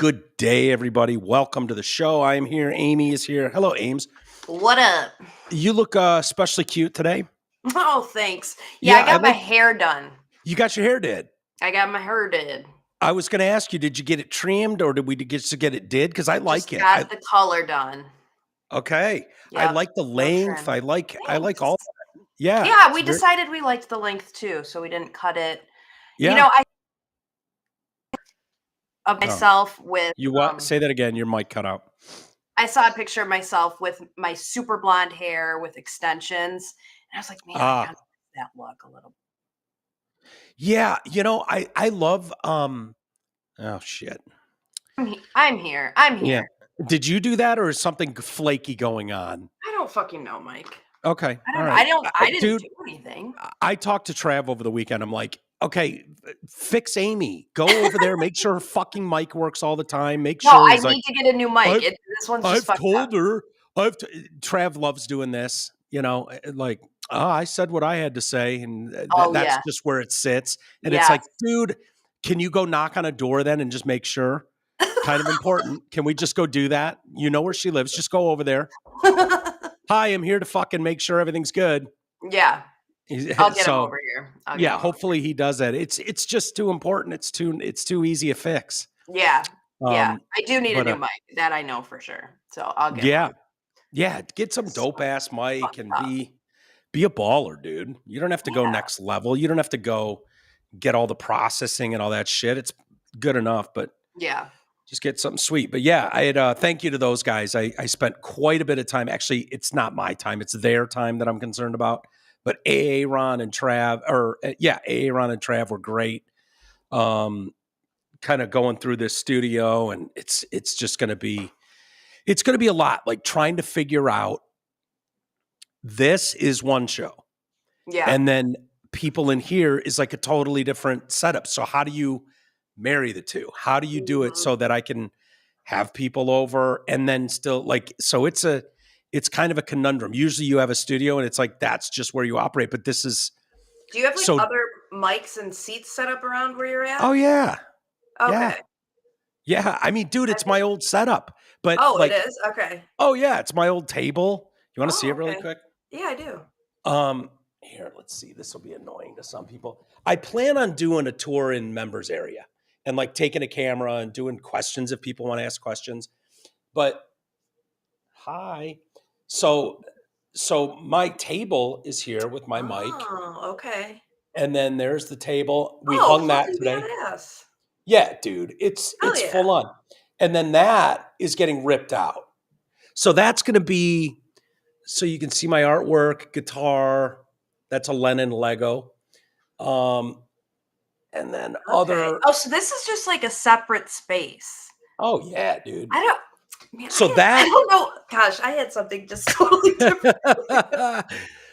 Good day, everybody. Welcome to the show. I am here. Amy is here. Hello, Ames. What up? You look especially cute today. Oh, thanks. Yeah, I got my hair done. You got your hair did? I got my hair did. I was going to ask you, did you get it trimmed or did we get to get it did? Because I like it. Got the color done. Okay. Yep. I like the length. I like all that. Yeah. Yeah, we decided we liked the length too, so we didn't cut it. Yeah. You know, of myself with you what? Say that again. Your mic cut out. I saw a picture of myself with my super blonde hair with extensions, and I was like, man, I kind of like that look a little. Yeah, you know, I love oh shit. I'm here. Yeah. Did you do that or is something flaky going on? I don't fucking know, Mike. Okay. I didn't do anything. I talked to Trav over the weekend. I'm like, okay, fix Amy. Go over there. Make sure her fucking mic works all the time. Make sure. I need to get a new mic. This one's just I've told her. Trav loves doing this. You know, like, I said what I had to say, and that's just where it sits. And it's like, dude, can you go knock on a door then and just make sure? Kind of important. Can we just go do that? You know where she lives. Just go over there. Hi, I'm here to fucking make sure everything's good. Yeah. I'll get him over here. Hopefully he does that. It's just too important. It's too easy a fix. Yeah. I do need a new mic. That I know for sure. So I'll get one. Yeah, get some dope ass mic and be a baller, dude. You don't have to go next level. You don't have to go get all the processing and all that shit. It's good enough, but just get something sweet. But yeah, I had thank you to those guys. I spent quite a bit of time. Actually, it's not my time. It's their time that I'm concerned about. But Aaron and Trav were great. Kind of going through this studio, and it's just going to be a lot. Like trying to figure out. This is one show, and then people in here is like a totally different setup. So how do you marry the two? How do you do it so that I can have people over and then still like? So it's kind of a conundrum. Usually you have a studio and it's like that's just where you operate. But this is. Do you have like other mics and seats set up around where you're at? Oh yeah. Okay. Yeah. I mean, dude, it's my old setup. But it is? Okay. Oh yeah, it's my old table. You want to see it really quick? Yeah, I do. Here, let's see. This will be annoying to some people. I plan on doing a tour in members area and like taking a camera and doing questions if people want to ask questions. But hi. So my table is here with my mic. Oh, okay. And then there's the table. We hung that today. Badass. Yeah, dude. It's full on. And then that is getting ripped out. So that's going to be, so you can see my artwork, guitar. That's a Lennon Lego. And then other. Oh, so this is just like a separate space. Oh yeah, dude. I don't know. Gosh, I had something just totally different.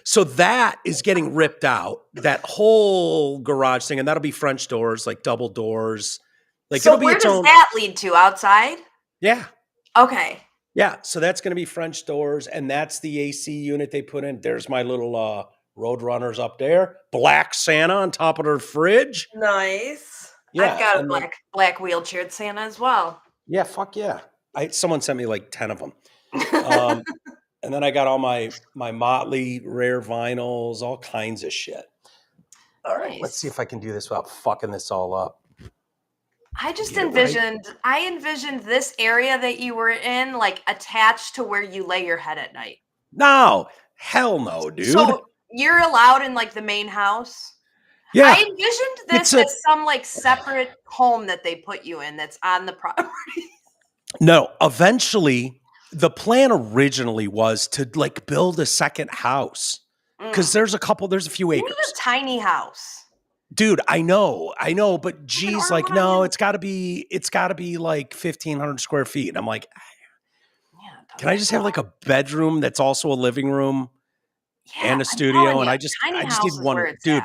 So that is getting ripped out, that whole garage thing. And that'll be French doors, like double doors. Like, so where does that lead to? Outside? Yeah. Okay. Yeah. So that's going to be French doors. And that's the AC unit they put in. There's my little Road Runners up there. Black Santa on top of their fridge. Nice. Yeah, I've got a black wheelchaired Santa as well. Yeah. Fuck yeah. Someone sent me like 10 of them. And then I got all my Motley rare vinyls, all kinds of shit. All right, let's see if I can do this without fucking this all up. I just envisioned this area that you were in, like attached to where you lay your head at night. No, hell no, dude. So you're allowed in like the main house? Yeah. I envisioned this as some like separate home that they put you in that's on the property. No, eventually the plan originally was to like build a second house because there's a few acres. You need a tiny house. Dude, I know, but geez, like, no, it's gotta be like 1,500 square feet. And I'm like, can I just have like a bedroom that's also a living room and a studio? And I just need one. Dude,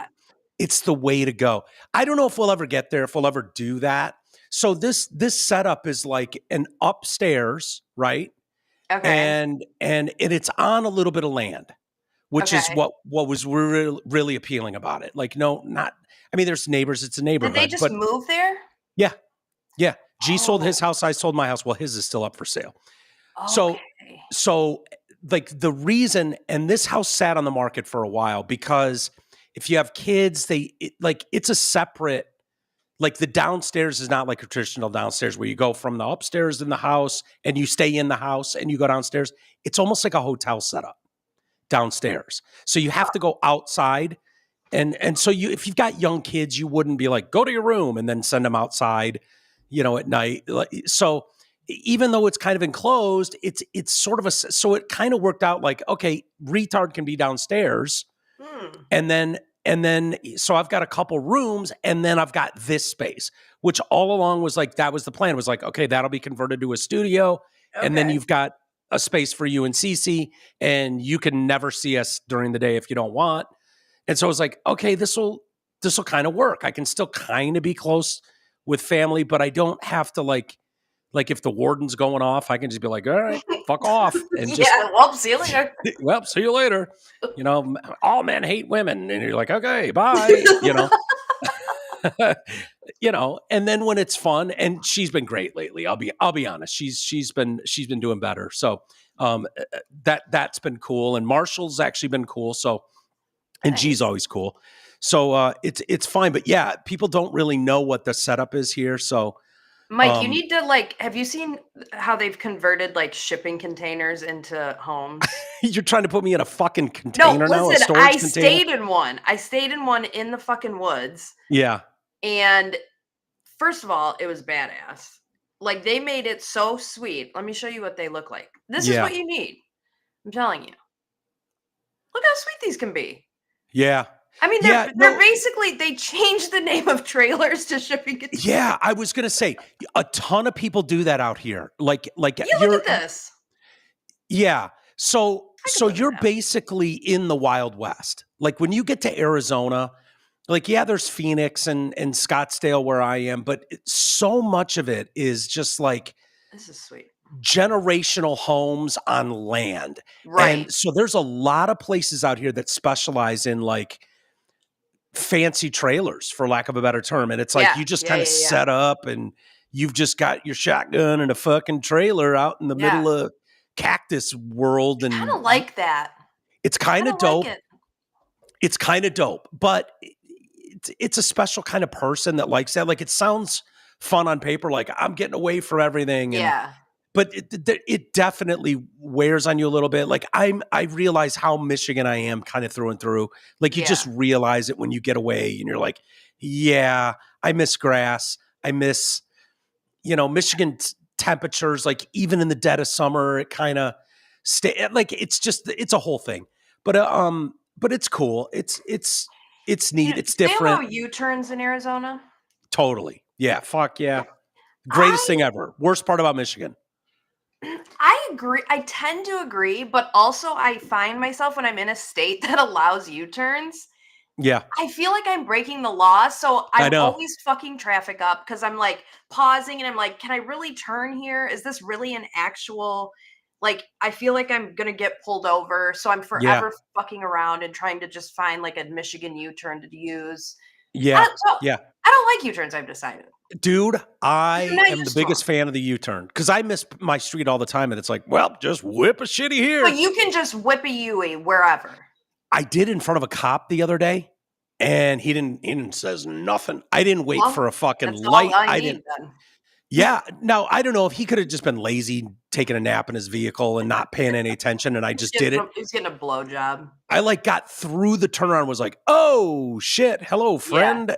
it's the way to go. I don't know if we'll ever get there, if we'll ever do that. So this setup is like an upstairs, right? Okay. And it's on a little bit of land, which is what was really appealing about it. Like, no, not. I mean, there's neighbors. It's a neighborhood. Did they just move there? Yeah. G sold his house. I sold my house. Well, his is still up for sale. Okay. So like the reason, and this house sat on the market for a while because if you have kids, it's a separate, like the downstairs is not like a traditional downstairs where you go from the upstairs in the house and you stay in the house and you go downstairs. It's almost like a hotel setup downstairs. So you have to go outside. And so if you've got young kids, you wouldn't be like, go to your room and then send them outside, at night. So even though it's kind of enclosed, it's sort of so it kind of worked out like, okay, retard can be downstairs. And then, so I've got a couple rooms and then I've got this space, which all along was like, that was the plan. It was like, okay, that'll be converted to a studio. Okay. And then you've got a space for you and Cece, and you can never see us during the day if you don't want. And so I was like, okay, this will kind of work. I can still kind of be close with family, but I don't have to like if the warden's going off, I can just be like, all right, fuck off. And just, well, see you later. Well, see you later. All men hate women. And you're like, okay, bye. And then when it's fun, and she's been great lately, I'll be honest. She's been doing better. So that's been cool. And Marshall's actually been cool. So, and G's always cool. So it's fine. But yeah, people don't really know what the setup is here. So Mike, you need to have you seen how they've converted shipping containers into homes? You're trying to put me in a fucking container now? Listen, I stayed in one. I stayed in one in the fucking woods. Yeah. And first of all, it was badass. Like, they made it so sweet. Let me show you what they look like. This is what you need. I'm telling you. Look how sweet these can be. Yeah. I mean, they're basically, they changed the name of trailers to shipping containers. Yeah, I was going to say, a ton of people do that out here. Like look at this. Yeah. So you're basically in the Wild West. Like when you get to Arizona, there's Phoenix and Scottsdale where I am, but so much of it is just like, this is sweet, generational homes on land. Right. And so there's a lot of places out here that specialize in fancy trailers, for lack of a better term. And it's like, you just kind of set up and you've just got your shotgun and a fucking trailer out in the middle of cactus world. And I kind of like that. It's kind of dope. It's kind of dope, but it's a special kind of person that likes that. Like, it sounds fun on paper. Like, I'm getting away from everything. And, but it definitely wears on you a little bit. Like, I realize how Michigan I am kind of through and through. Like, you just realize it when you get away and you're like, yeah, I miss grass. I miss, Michigan temperatures. Like, even in the dead of summer, it kind of it's a whole thing. But it's cool. It's neat. It's different. They allow U-turns in Arizona? Totally. Yeah. Fuck yeah. Greatest thing ever. Worst part about Michigan. I agree. I tend to agree, but also I find myself when I'm in a state that allows U-turns. Yeah. I feel like I'm breaking the law. So I'm always fucking traffic up because I'm pausing and I'm like, can I really turn here? Is this really an actual, I feel like I'm going to get pulled over. So I'm forever fucking around and trying to just find a Michigan U-turn to use. Yeah. I don't like U-turns, I've decided. Dude, I am the biggest fan of the U-turn because I miss my street all the time. And it's like, well, just whip a shitty here. But you can just whip a Yui wherever. I did in front of a cop the other day, and he didn't says nothing. I didn't wait for a fucking light. I didn't. Then. Yeah. Now, I don't know if he could have just been lazy, taking a nap in his vehicle and not paying any attention. And I just did it. He's getting a blowjob. I got through the turnaround and was like, oh shit. Hello, friend.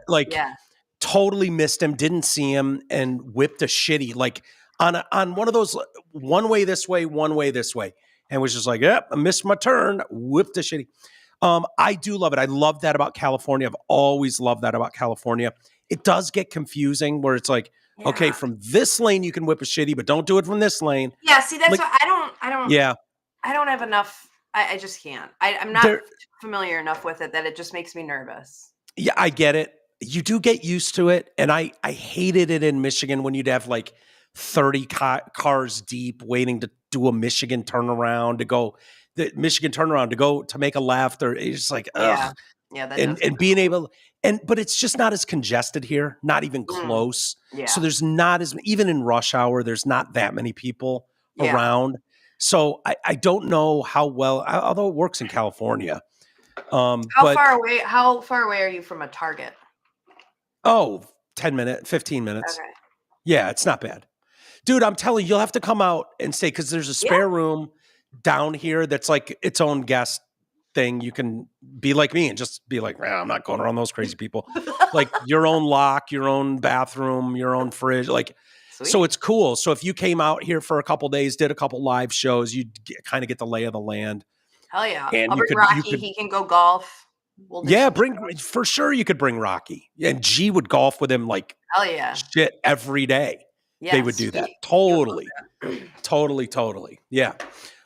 Totally missed him. Didn't see him and whipped a shitty, on one of those, one way this way, one way this way. And was just like, yep, I missed my turn. Whipped a shitty. I do love it. I love that about California. I've always loved that about California. It does get confusing where it's like, okay, from this lane you can whip a shitty, but don't do it from this lane. Yeah, see, that's what I don't. Yeah, I don't have enough. I just can't. I'm not familiar enough with it that it just makes me nervous. Yeah, I get it. You do get used to it, and I hated it in Michigan when you'd have 30 cars deep waiting to do a Michigan turnaround to make a left, or it's just like, ugh. Yeah, and being able but it's just not as congested here, not even close. Yeah. So there's not as even in rush hour, there's not that many people around. So I don't know how well, although it works in California. How far away are you from a Target? 10 minutes, 15 minutes. Okay. Yeah, it's not bad. Dude, I'm telling you, you'll have to come out and stay because there's a spare room down here that's like its own guest thing. You can be like me and just be like, I'm not going around those crazy people. Like your own lock, your own bathroom, your own fridge. Like, sweet. So it's cool. So if you came out here for a couple days, did a couple live shows, you'd kind of get the lay of the land. Hell yeah. And I'll bring Rocky. He can go golf. For sure you could bring Rocky. And G would golf with him like shit every day. Yeah, they would do that. Totally. Totally. Yeah.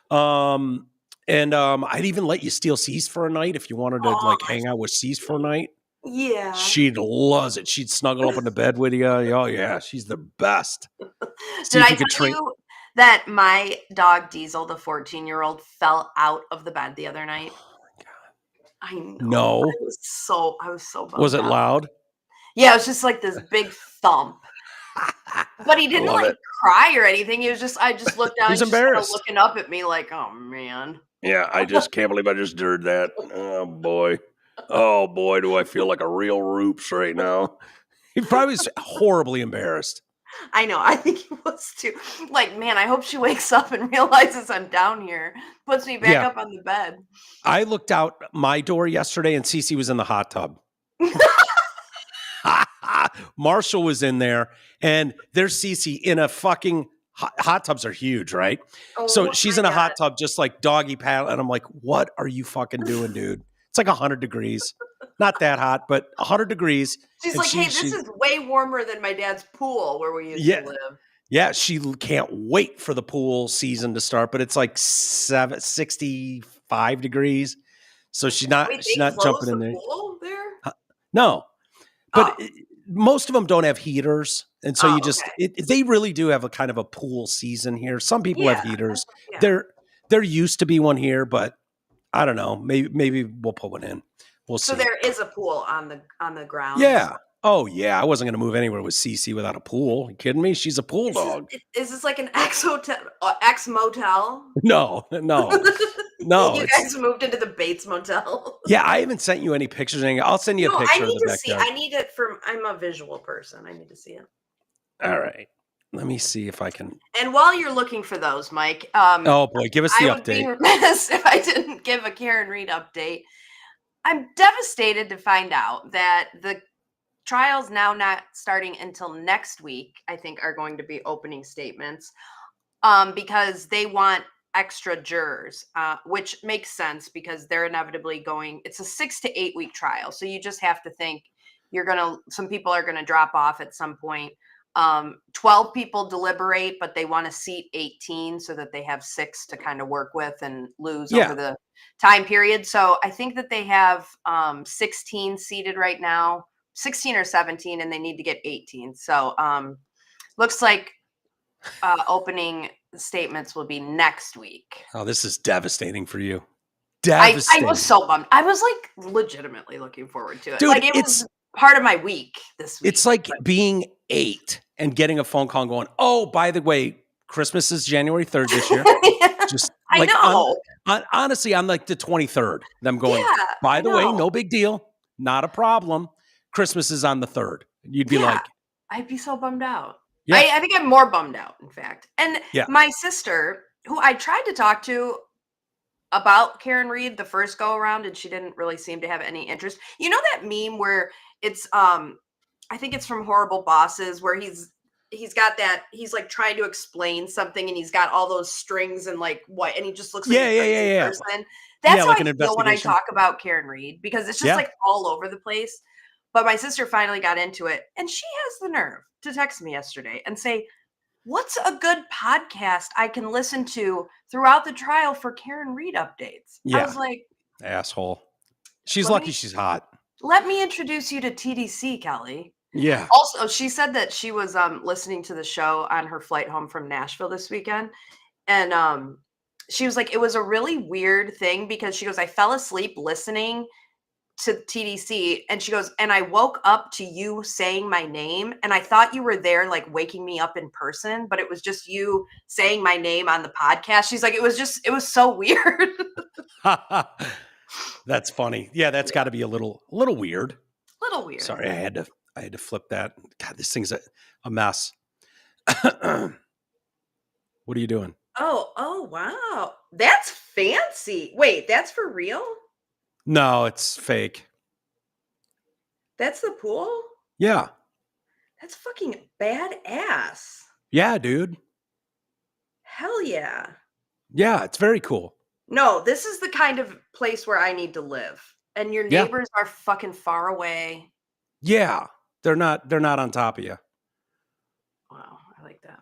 I'd even let you steal C's for a night if you wanted to hang out with C's for a night. Yeah. She'd love it. She'd snuggle up in the bed with you. Oh yeah, she's the best. Did I tell you that my dog Diesel, the 14-year-old, fell out of the bed the other night? I know. No. I was so bummed. Was it loud? Yeah, it was just like this big thump. But he didn't cry or anything. He was just, I just looked down. He's embarrassed. Just looking up at me like, oh man. Yeah, I just can't believe I just heard that. Oh boy. Oh boy, do I feel like a real roops right now. He probably was horribly embarrassed. I know. I think he was too. Like, man, I hope she wakes up and realizes I'm down here. Puts me back up on the bed. I looked out my door yesterday and Cece was in the hot tub. Marshall was in there and there's Cece in a fucking hot tubs are huge, right? Oh, so she's in a hot tub just like doggy paddle. And I'm like, what are you fucking doing, dude? It's like 100 degrees. Not that hot, but 100 degrees. She's like, hey, this is way warmer than my dad's pool where we used to live. Yeah, she can't wait for the pool season to start, but it's like 65 degrees. So she's not jumping in there. Pool there? No. But most of them don't have heaters. And so they really do have a kind of a pool season here. Some people have heaters. Yeah. There used to be one here, but I don't know. Maybe we'll put one in. We'll see. So there is a pool on the ground. Yeah. Oh yeah. I wasn't going to move anywhere with Cece without a pool. Are you kidding me? She's a pool dog. Is this like an ex motel? No. You guys moved into the Bates Motel. Yeah, I haven't sent you any pictures. I'll send you a picture of the backyard. I need it I'm a visual person. I need to see it. All right. Let me see if I can. And while you're looking for those, Mike. Oh boy, give us the update. I would be remiss if I didn't give a Karen Read update. I'm devastated to find out that the trials now not starting until next week, I think, are going to be opening statements because they want extra jurors, which makes sense because they're inevitably it's a 6 to 8 week trial. So you just have to think some people are going to drop off at some point. 12 people deliberate, but they want to seat 18 so that they have 6 to kind of work with and lose over the time period. So I think that they have 16 seated right now, 16 or 17, and they need to get 18. So looks like opening statements will be next week. Oh, this is devastating for you. I was so bummed. I was like legitimately looking forward to it. Dude, like it was part of my week this week. It's like being 8 and getting a phone call and going, oh, by the way, Christmas is January 3rd this year. Just like, I know. Honestly, I'm like the 23rd. And I'm going, by the way, no big deal. Not a problem. Christmas is on the 3rd. You'd be like. I'd be so bummed out. Yeah. I think I'm more bummed out, in fact. And my sister, who I tried to talk to about Karen Read the first go around, and she didn't really seem to have any interest. You know that meme where it's I think it's from Horrible Bosses where he's got that, he's like trying to explain something and he's got all those strings and like what, and he just looks like a crazy person. That's how I feel when I talk about Karen Read, because it's just like all over the place. But my sister finally got into it, and she has the nerve to text me yesterday and say, what's a good podcast I can listen to throughout the trial for Karen Read updates? Yeah. I was like, asshole. She's lucky she's hot. Let me introduce you to TDC, Kelly. Yeah. Also, she said that she was listening to the show on her flight home from Nashville this weekend. And she was like, it was a really weird thing because she goes, I fell asleep listening to TDC, and she goes, and I woke up to you saying my name, and I thought you were there, like waking me up in person, but it was just you saying my name on the podcast. She's like, it was so weird. That's funny. Yeah, that's got to be a little weird. Little weird. Sorry, I had to flip that. God, this thing's a mess. What are you doing? Oh, wow. That's fancy. Wait, that's for real? No, it's fake. That's the pool? Yeah. That's fucking badass. Yeah, dude. Hell yeah. Yeah, it's very cool. No, this is the kind of place where I need to live. And your neighbors are fucking far away. Yeah. They're not on top of you. Wow, I like that.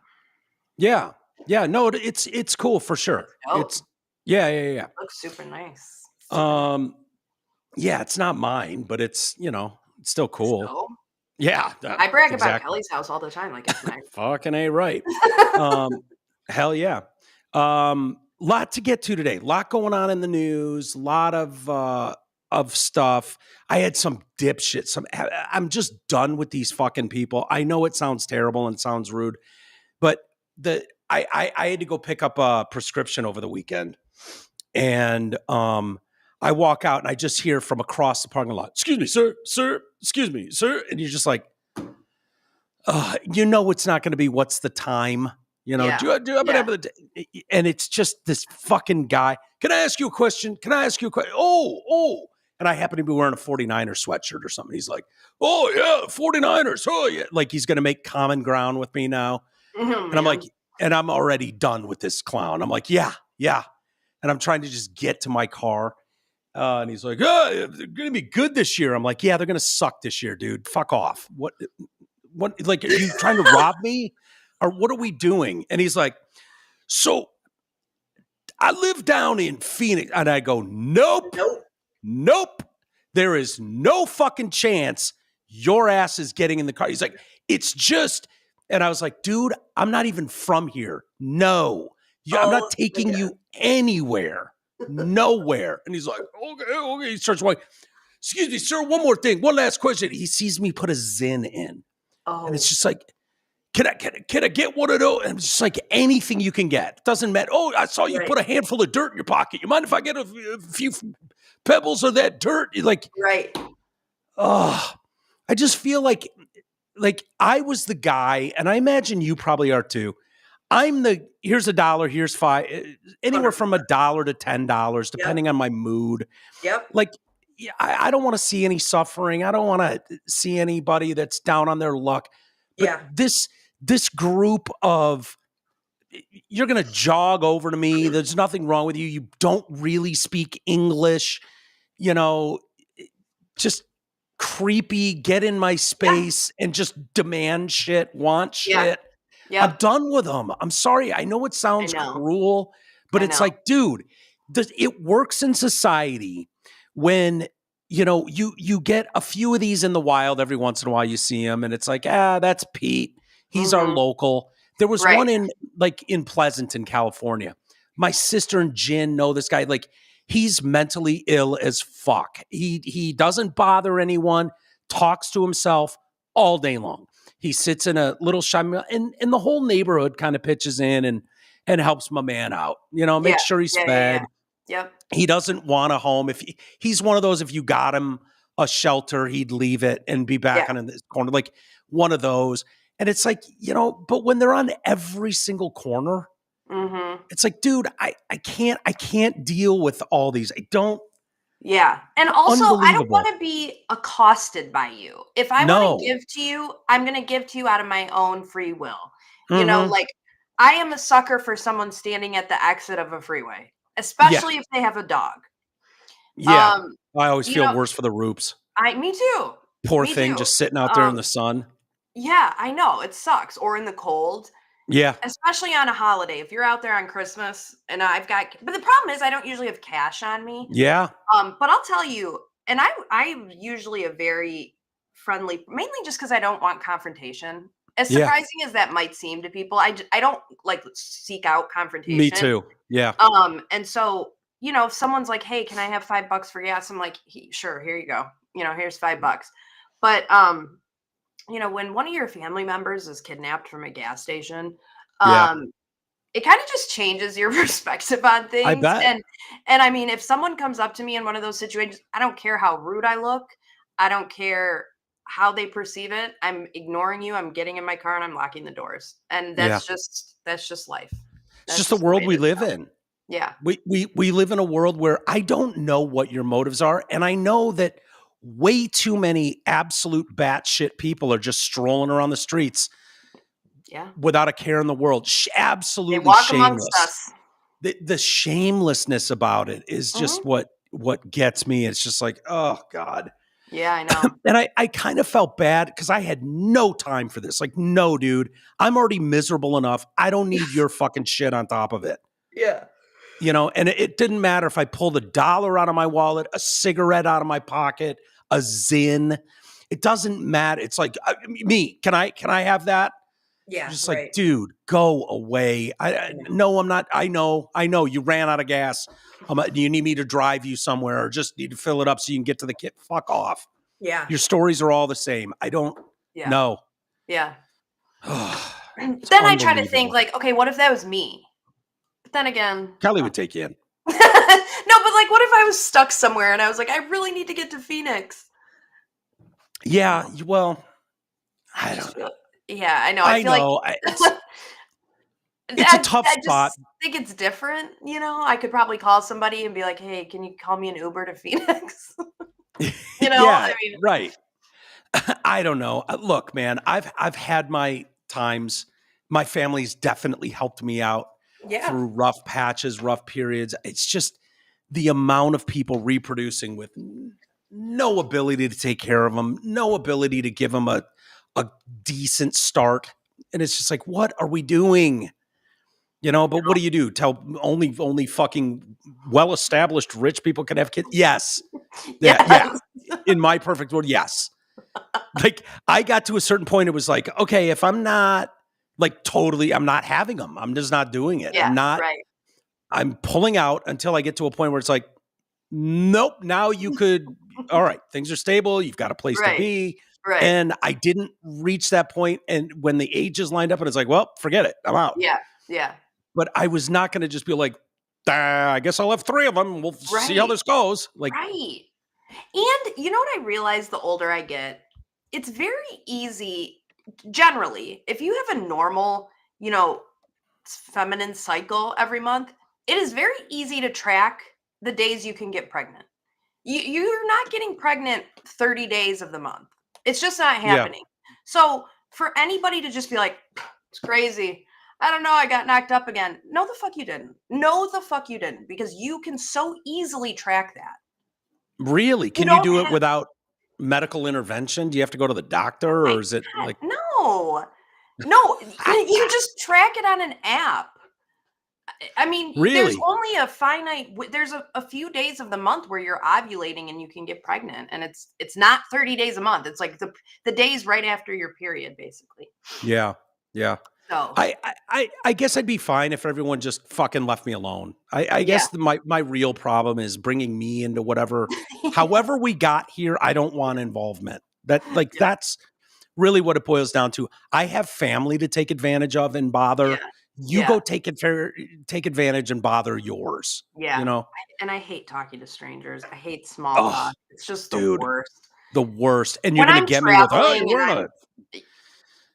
Yeah. Yeah, no, it's cool for sure. It's yeah. It looks super nice. Yeah, it's not mine, but it's, it's still cool. So? Yeah. I brag about Kelly's house all the time, like it's nice. Fucking A right. Hell yeah. Lot to get to today. Lot going on in the news, lot of stuff. I had some dipshit. I'm just done with these fucking people. I know it sounds terrible and sounds rude, but I had to go pick up a prescription over the weekend, and I walk out and I just hear from across the parking lot, "Excuse me, sir, excuse me, sir," and you're just like, it's not going to be what's the time, and it's just this fucking guy. Can I ask you a question? Oh. And I happen to be wearing a 49ers sweatshirt or something. He's like, "Oh yeah, 49ers. Oh yeah." Like he's going to make common ground with me now. And I'm like, and I'm already done with this clown. I'm like, yeah. And I'm trying to just get to my car. And he's like, they're going to be good this year. I'm like, yeah, they're going to suck this year, dude. Fuck off. What, like, are you trying to rob me? Or what are we doing? And he's like, so I live down in Phoenix. And I go, nope. There is no fucking chance your ass is getting in the car. He's like, it's just, and I was like, dude, I'm not even from here. No, I'm not taking you anywhere, nowhere. And he's like, okay. He starts walking. Excuse me, sir, one more thing. One last question. He sees me put a Zyn in. And it's just like, can I get one of those? And it's just like anything you can get. Doesn't matter. Oh, I saw you put a handful of dirt in your pocket. You mind if I get a few pebbles of that dirt? Like, right. I just feel like I was the guy, and I imagine you probably are too. Here's $1, here's $5, anywhere from $1 to $10, depending on my mood. Yep. Like, I don't want to see any suffering. I don't want to see anybody that's down on their luck. But this group of, you're going to jog over to me. There's nothing wrong with you. You don't really speak English, just creepy, get in my space and just demand shit, want shit. Yeah. I'm done with them. I'm sorry. I know it sounds cruel, but it's like, dude, it works in society when, you get a few of these in the wild every once in a while. You see them and it's like, that's Pete. He's our local. There was one in Pleasanton, California. My sister and Jen know this guy. Like, he's mentally ill as fuck. He doesn't bother anyone, talks to himself all day long. He sits in a little shop, and the whole neighborhood kind of pitches in and helps my man out. Make sure he's fed. Yep. He doesn't want a home. If he's one of those, if you got him a shelter, he'd leave it and be back on this corner, like one of those. And it's like, but when they're on every single corner, it's like, dude, I can't deal with all these. I don't. Yeah. And also, I don't want to be accosted by you. If I want to give to you, I'm going to give to you out of my own free will. Like, I am a sucker for someone standing at the exit of a freeway, especially if they have a dog. Yeah. I always feel worse for the Roops. Me too. Poor thing, just sitting out there in the sun. Yeah, I know. It sucks. Or in the cold. Yeah. Especially on a holiday. If you're out there on Christmas and but the problem is I don't usually have cash on me. Yeah. But I'll tell you, and I'm usually a very friendly, mainly just because I don't want confrontation. As surprising as that might seem to people, I don't like seek out confrontation. Me too. Yeah. And so if someone's like, hey, can I have $5 for gas? I'm like, sure, here you go. Here's $5. But, when one of your family members is kidnapped from a gas station, it kind of just changes your perspective on things. I bet. And I mean, if someone comes up to me in one of those situations, I don't care how rude I look. I don't care how they perceive it. I'm ignoring you. I'm getting in my car and I'm locking the doors. And that's just life. It's just the world we live in. Yeah. We live in a world where I don't know what your motives are. And I know that way too many absolute batshit people are just strolling around the streets. Yeah. Without a care in the world. Absolutely they walk shameless. Amongst us. The shamelessness about it is just what gets me. It's just like, oh God. Yeah, I know. And I kind of felt bad because I had no time for this. Like, no, dude, I'm already miserable enough. I don't need your fucking shit on top of it. Yeah. And it didn't matter if I pulled $1 out of my wallet, a cigarette out of my pocket, a Zin. It doesn't matter. It's like me. Can I have that? Yeah, just like, dude, go away. No, I'm not. I know. You ran out of gas. Do you need me to drive you somewhere or just need to fill it up so you can get to the kit? Fuck off. Yeah. Your stories are all the same. I don't know. Yeah. Then I try to think like, okay, what if that was me? But then again, Kelly would take you in. No, but like, what if I was stuck somewhere and I was like, I really need to get to Phoenix? Yeah. Well, I don't know. Yeah, I know. I feel like it's a tough spot. I think it's different. I could probably call somebody and be like, hey, can you call me an Uber to Phoenix? I mean, right. I don't know. Look, man, I've had my times. My family's definitely helped me out through rough patches, rough periods. It's just the amount of people reproducing with no ability to take care of them, no ability to give them a decent start. And it's just like, what are we doing? But what do you do? Tell only fucking well-established rich people can have kids? Yes. Yeah. In my perfect world, yes. Like I got to a certain point, it was like, okay, if I'm not like totally, I'm not having them. I'm just not doing it. Yeah, I'm pulling out until I get to a point where it's like, nope, now you could, all right, things are stable. You've got a place to be. Right. And I didn't reach that point. And when the ages lined up and it's like, well, forget it. I'm out. Yeah. Yeah. But I was not going to just be like, I guess I'll have 3 of them. We'll see how this goes. Like, right. And you know what I realize the older I get, it's very easy. Generally, if you have a normal, feminine cycle every month, it is very easy to track the days you can get pregnant. You're not getting pregnant 30 days of the month. It's just not happening. Yeah. So for anybody to just be like, it's crazy. I don't know. I got knocked up again. No, the fuck you didn't. No, the fuck you didn't. Because you can so easily track that. Really? Can you do it without medical intervention? Do you have to go to the doctor or is it like? No, you just track it on an app. I mean, really? There's only a finite, there's a few days of the month where you're ovulating and you can get pregnant. And it's not 30 days a month. It's like the days right after your period, basically. Yeah. Yeah. So I guess I'd be fine if everyone just fucking left me alone. I guess my real problem is bringing me into whatever, however we got here. I don't want involvement. That's really what it boils down to. I have family to take advantage of and bother. You go take advantage and bother yours. Yeah. And I hate talking to strangers. I hate small talk. It's just the worst. The worst. And you're going to get me with, you're wearing a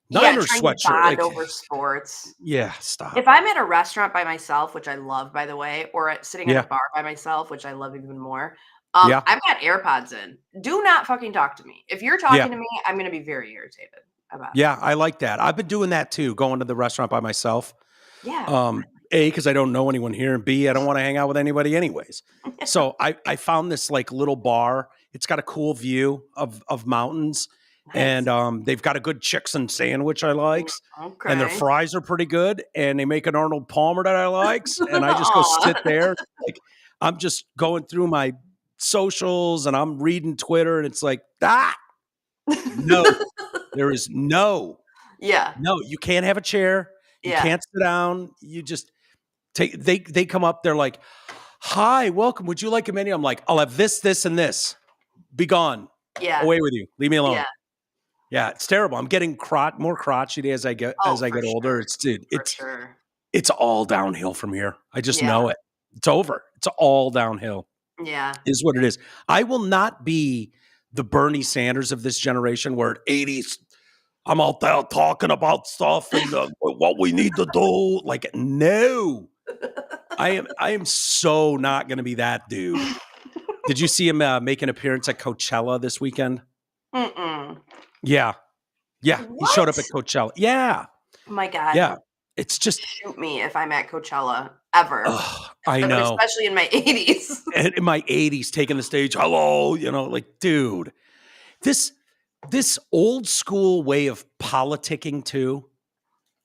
Niners sweatshirt over sports. Yeah, stop. If I'm at a restaurant by myself, which I love, by the way, or sitting at a bar by myself, which I love even more, I've got AirPods in. Do not fucking talk to me. If you're talking to me, I'm going to be very irritated about it. Yeah, I like that. I've been doing that too, going to the restaurant by myself. Yeah. A, because I don't know anyone here, and B, I don't want to hang out with anybody anyways. So I found this like little bar. It's got a cool view of mountains. Nice. And they've got a good Chickson sandwich I likes. Okay. And their fries are pretty good. And they make an Arnold Palmer that I likes. And I just go sit there. Like I'm just going through my socials and I'm reading Twitter. And it's like, no, there is no. Yeah. No, you can't have a chair. You can't sit down. You just they come up. They're like, Hi, welcome. Would you like a menu? I'm like, I'll have this, this, and this. Be gone. Yeah. Away with you. Leave me alone. Yeah, it's terrible. I'm getting more crotchety as I get older. It's all downhill from here. I just know it. It's over. It's all downhill. Yeah. Is what it is. I will not be the Bernie Sanders of this generation where at 80s, I'm out there talking about stuff and what we need to do. Like, no. I am so not going to be that dude. Did you see him make an appearance at Coachella this weekend? Mm-mm. Yeah. What? He showed up at Coachella. Yeah. Oh my God. Yeah. It's just shoot me if I'm at Coachella ever. I know. Especially in my 80s. In my 80s, taking the stage. Hello. Like, dude, this old school way of politicking too.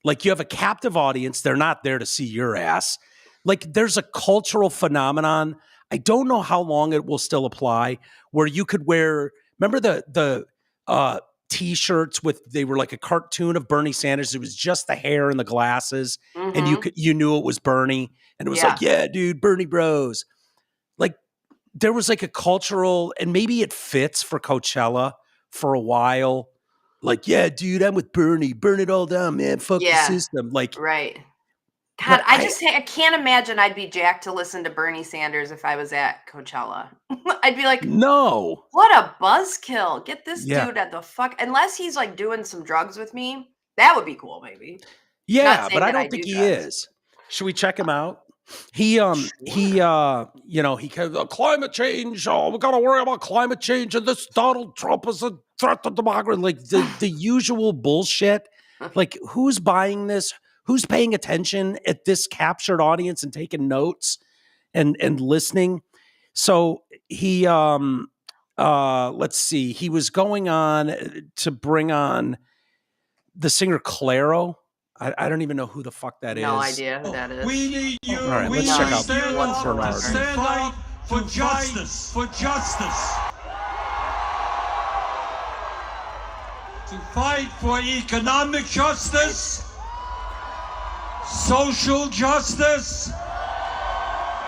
Like, you have a captive audience. They're not there to see your ass. Like, there's a cultural phenomenon. I don't know how long it will still apply where you could wear, remember the T-shirts they were like a cartoon of Bernie Sanders. It was just the hair and the glasses, and you knew it was Bernie, and it was like, yeah, dude, Bernie bros. Like, there was like a cultural, and maybe it fits for Coachella for a while. Like, yeah, dude, I'm with Bernie. Burn it all down, man. Fuck the system. Like, right. God, I can't imagine I'd be jacked to listen to Bernie Sanders if I was at Coachella. I'd be like, no. What a buzzkill. Get this dude at the fuck. Unless he's like doing some drugs with me. That would be cool, maybe. Yeah, but I don't think he is. Should we check him out? He climate change. Oh, we got to worry about climate change, and this Donald Trump is a threat to democracy. Like the usual bullshit. Like, who's buying this? Who's paying attention at this captured audience and taking notes and listening? So he, let's see, he was going on to bring on the singer Clairo. I don't even know who the fuck that is. No idea who that is. We need you. All right, let's check out stand up for justice. For justice. To fight for economic justice, social justice,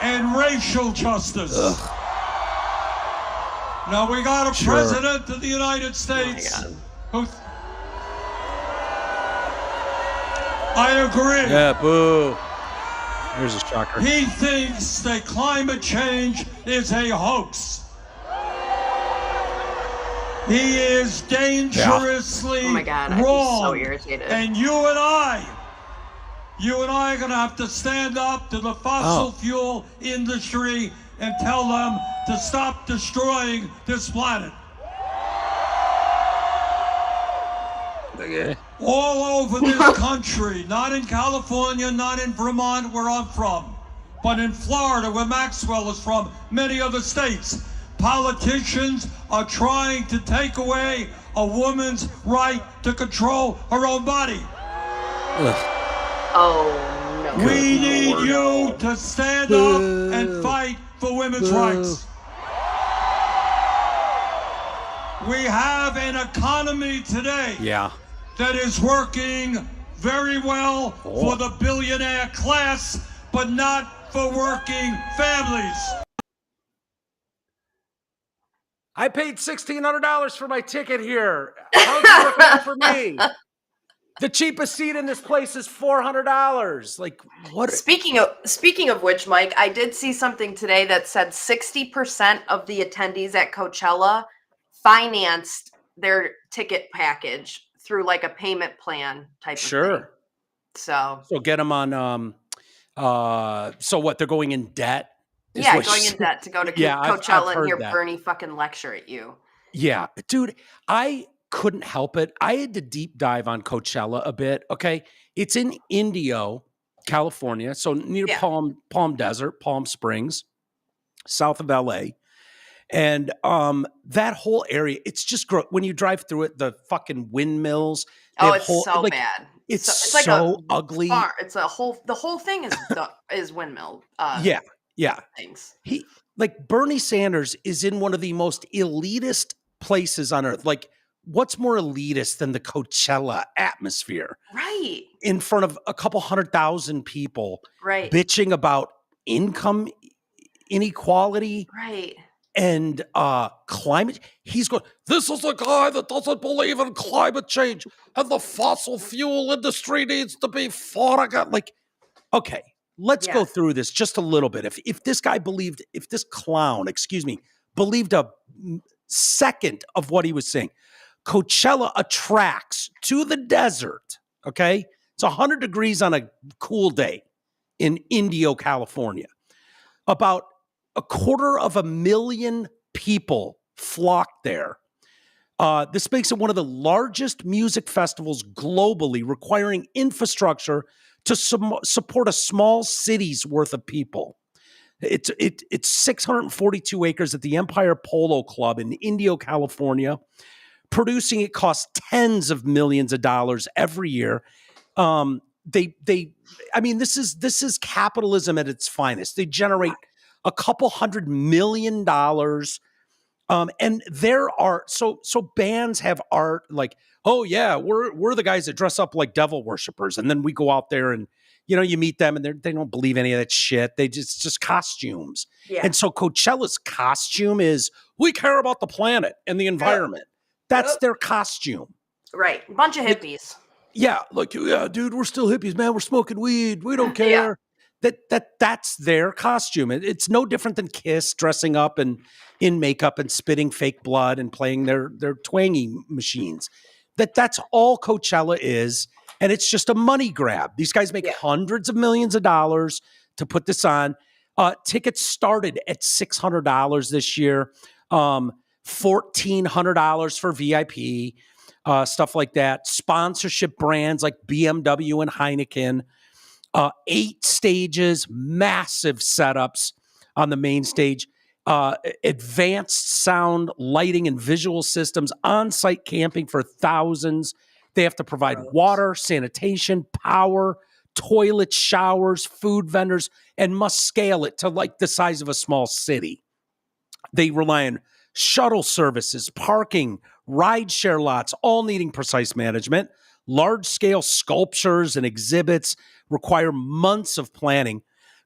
and racial justice. Ugh. Now we got a president of the United States who I agree. Yeah, boo. Here's a shocker. He thinks that climate change is a hoax. He is dangerously Oh my God, wrong. I'd be so irritated. And you and I are going to have to stand up to the fossil fuel industry and tell them to stop destroying this planet. Okay. All over this country, not in California, not in Vermont, where I'm from, but in Florida, where Maxwell is from, many other states, politicians are trying to take away a woman's right to control her own body. Ugh. Oh, no. We need you to stand up and fight for women's rights. We have an economy today that is working very well for the billionaire class, but not for working families. I paid $1,600 for my ticket here. How's it working out for me? The cheapest seat in this place is $400. Like, what? Speaking of which, Mike, I did see something today that said 60% of the attendees at Coachella financed their ticket package through like a payment plan type of thing. So get them on. So what? They're going in debt. Going in debt to go to Coachella and hear Bernie fucking lecture at you. Yeah, dude, I couldn't help it. I had to deep dive on Coachella a bit. Okay, it's in Indio, California, so near Palm Desert, Palm Springs, south of LA, and that whole area. It's just when you drive through it, the fucking windmills. It's so bad. It's so ugly. It's the whole thing is windmill. Things. Bernie Sanders is in one of the most elitist places on earth. Like, what's more elitist than the Coachella atmosphere? Right. In front of a couple 100,000 people. Right. Bitching about income inequality, right, and climate. He's going, this is a guy that doesn't believe in climate change, and the fossil fuel industry needs to be fought against. Like, okay, let's go through this just a little bit. If this guy believed, if this clown, believed a second of what he was saying, Coachella attracts to the desert, okay? It's 100 degrees on a cool day in Indio, California. About 250,000 people flocked there. This makes it one of the largest music festivals globally, requiring infrastructure to support a small city's worth of people. It's 642 acres at the Empire Polo Club in Indio, California. Producing it costs tens of millions of dollars every year. I mean, this is capitalism at its finest. They generate a couple $100 million. And there are so bands have art like, oh yeah, we're the guys that dress up like devil worshipers, and then we go out there and you meet them and they don't believe any of that shit. They just costumes. Yeah. And so Coachella's costume is, we care about the planet and the environment. That's their costume. Right. A bunch of hippies. Yeah, like, yeah, dude, we're still hippies, man. We're smoking weed. We don't care. That's their costume. It's no different than Kiss dressing up and in makeup and spitting fake blood and playing their twangy machines. That's all Coachella is, and it's just a money grab. These guys make hundreds of millions of dollars to put this on. Tickets started at $600 this year, $1,400 for VIP, stuff like that. Sponsorship brands like BMW and Heineken. 8 stages, massive setups on the main stage, advanced sound, lighting, and visual systems, on-site camping for thousands. They have to provide water, sanitation, power, toilets, showers, food vendors, and must scale it to like the size of a small city. They rely on shuttle services, parking, rideshare lots, all needing precise management. Large-scale sculptures and exhibits require months of planning,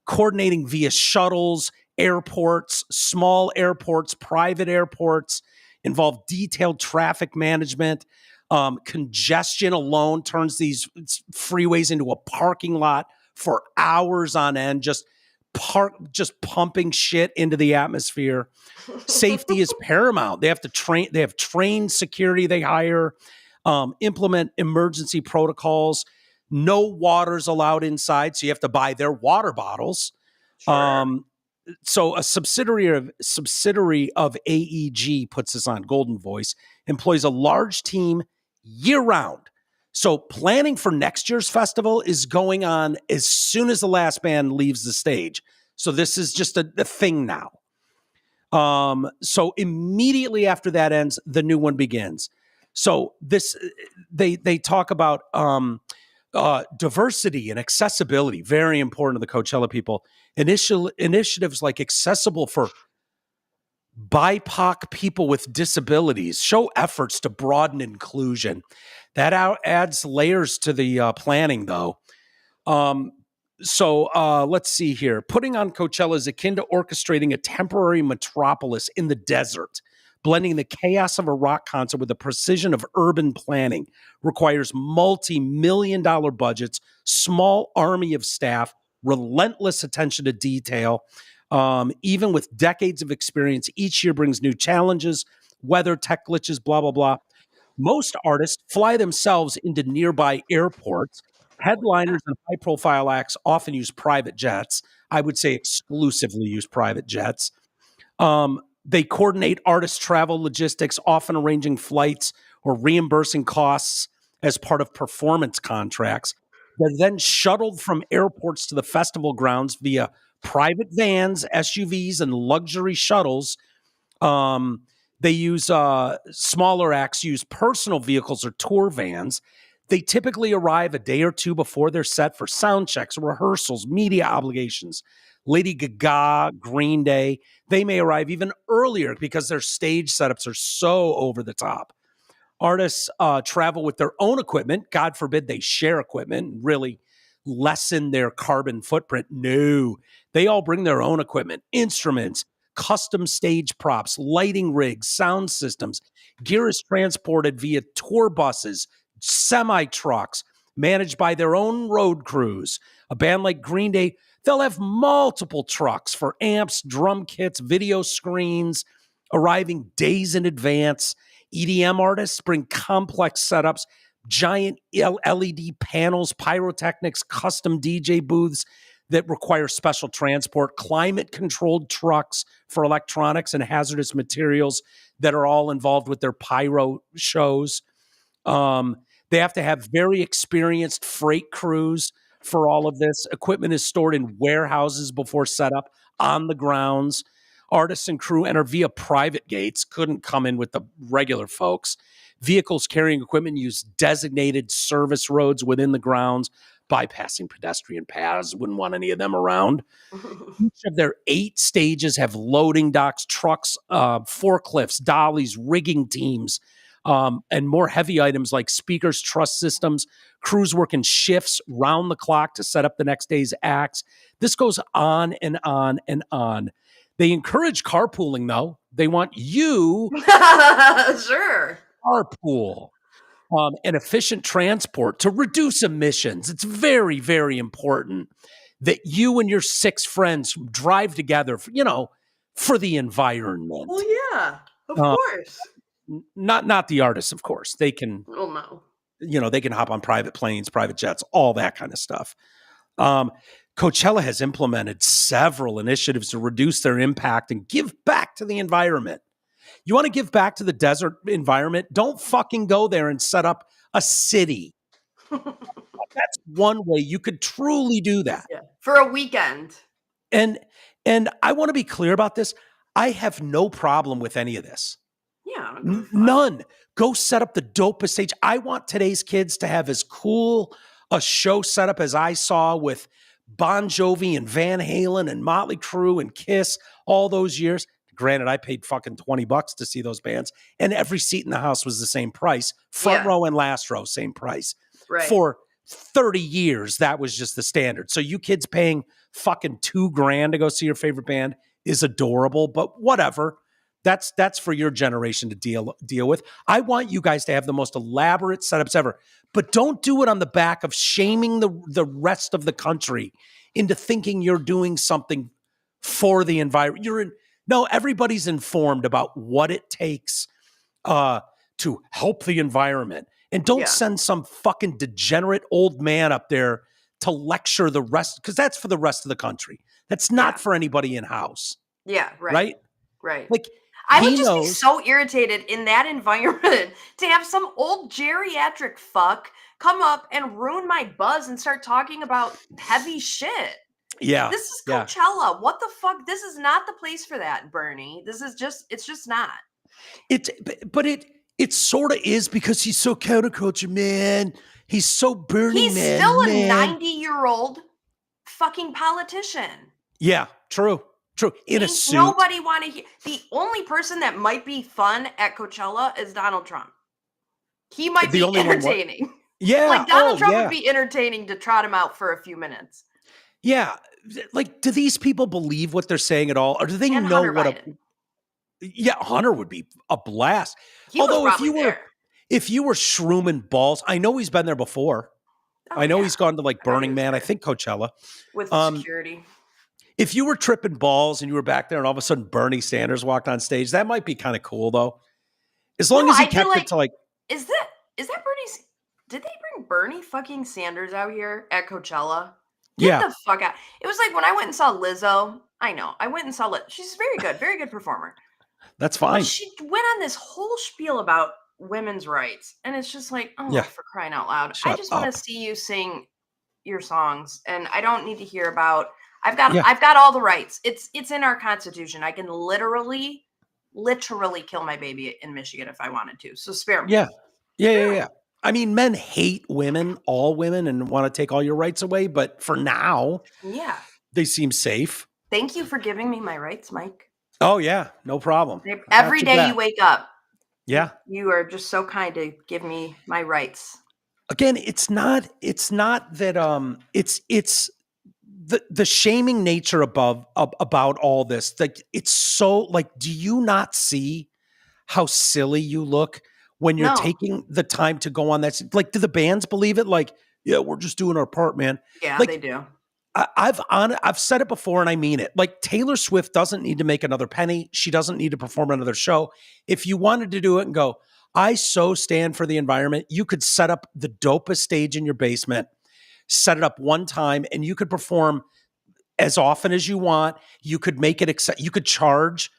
coordinating via shuttles, airports, small airports, private airports, involve detailed traffic management. Congestion alone turns these freeways into a parking lot for hours on end, just pumping shit into the atmosphere. Safety is paramount. They have trained security they hire, implement emergency protocols. No water's allowed inside, so you have to buy their water bottles. Sure. So a subsidiary of AEG puts this on, Golden Voice, employs a large team year-round. So planning for next year's festival is going on as soon as the last band leaves the stage. So this is just a thing now. So immediately after that ends, the new one begins. So they talk about diversity and accessibility, very important to the Coachella people. Initiatives like Accessible for BIPOC people with disabilities show efforts to broaden inclusion. That adds layers to the planning, though. So let's see here. Putting on Coachella is akin to orchestrating a temporary metropolis in the desert. Blending the chaos of a rock concert with the precision of urban planning requires multi-million-dollar budgets, small army of staff, relentless attention to detail. Even with decades of experience, each year brings new challenges, weather, tech glitches, blah, blah, blah. Most artists fly themselves into nearby airports. Headliners and high-profile acts often use private jets. I would say exclusively use private jets. They coordinate artist travel logistics, often arranging flights or reimbursing costs as part of performance contracts. They're then shuttled from airports to the festival grounds via private vans, SUVs, and luxury shuttles. They use smaller acts use personal vehicles or tour vans. They typically arrive a day or two before they're set for sound checks, rehearsals, media obligations. Lady Gaga, Green Day, they may arrive even earlier because their stage setups are so over the top. Artists travel with their own equipment. God forbid they share equipment. Really, lessen their carbon footprint. No, they all bring their own equipment, instruments, custom stage props, lighting rigs, sound systems. Gear is transported via tour buses, semi-trucks, managed by their own road crews. A band like Green Day, they'll have multiple trucks for amps, drum kits, video screens, arriving days in advance. EDM artists bring complex setups, giant LED panels, pyrotechnics, custom DJ booths that require special transport, climate-controlled trucks for electronics and hazardous materials that are all involved with their pyro shows. They have to have very experienced freight crews for all of this. Equipment is stored in warehouses before setup on the grounds. Artists and crew enter via private gates, couldn't come in with the regular folks. Vehicles carrying equipment use designated service roads within the grounds, bypassing pedestrian paths. Wouldn't want any of them around. Each of their 8 stages have loading docks, trucks, forklifts, dollies, rigging teams, and more heavy items like speakers, truss systems. Crews work in shifts round the clock to set up the next day's acts. This goes on and on and on. They encourage carpooling, though. They want you sure carpool and efficient transport to reduce emissions. It's very, very important that you and your 6 friends drive together, for the environment. Well, yeah, of course. Not the artists, of course. They can, they can hop on private planes, private jets, all that kind of stuff. Coachella has implemented several initiatives to reduce their impact and give back to the environment. You want to give back to the desert environment? Don't fucking go there and set up a city. That's one way you could truly do that. Yeah. For a weekend. And I want to be clear about this. I have no problem with any of this. Yeah. None. Go set up the dopest stage. I want today's kids to have as cool a show set up as I saw with Bon Jovi and Van Halen and Motley Crue and Kiss all those years. Granted, I paid fucking $20 to see those bands, and every seat in the house was the same price. Front row and last row, same price. Right. For 30 years, that was just the standard. So you kids paying fucking $2,000 to go see your favorite band is adorable, but whatever. That's for your generation to deal with. I want you guys to have the most elaborate setups ever, but don't do it on the back of shaming the rest of the country into thinking you're doing something for the environment. No, everybody's informed about what it takes to help the environment. And don't send some fucking degenerate old man up there to lecture the rest, because that's for the rest of the country. That's not for anybody in-house. Yeah, right. Right? Like, I would just be so irritated in that environment to have some old geriatric fuck come up and ruin my buzz and start talking about heavy shit. Yeah. This is Coachella. Yeah. What the fuck? This is not the place for that, Bernie. It's just not. It sort of is, because he's so counterculture, man. He's so Bernie, He's still a 90-year-old fucking politician. Yeah, true. In a suit. Nobody want to hear. The only person that might be fun at Coachella is Donald Trump. He might be entertaining. Yeah. Like Donald Trump would be entertaining to trot him out for a few minutes. Yeah. Like, do these people believe what they're saying at all? Or do they know Hunter what Biden. Hunter would be a blast. Although if you were shrooming balls, I know he's been there before. I know he's gone to like Burning Man, I think Coachella. With security. If you were tripping balls and you were back there and all of a sudden Bernie Sanders walked on stage, that might be kind of cool though. As long as he kept it to like. Is that Bernie's? Did they bring Bernie fucking Sanders out here at Coachella? Get the fuck out. It was like when I went and saw Lizzo. I know. I went and saw Lizzo. She's very good performer. That's fine. But she went on this whole spiel about women's rights. And it's just like, for crying out loud. I just want to see you sing your songs. And I don't need to hear about I've got all the rights. It's in our Constitution. I can literally kill my baby in Michigan if I wanted to. So spare me. Yeah. I mean, men hate women, all women, and want to take all your rights away. But for now, they seem safe. Thank you for giving me my rights, Mike. Oh, yeah. No problem. Every day you wake up. Yeah. You are just so kind to give me my rights. Again, it's not that it's the shaming nature about all this. Like, it's so, like, do you not see how silly you look when you're taking the time to go on that? Like, do the bands believe it? Like, yeah, we're just doing our part, man. Yeah, like, they do. I've said it before and I mean it. Like, Taylor Swift doesn't need to make another penny. She doesn't need to perform another show. If you wanted to do it and go, I so stand for the environment, you could set up the dopest stage in your basement, set it up one time, and you could perform as often as you want. You could make it, you could charge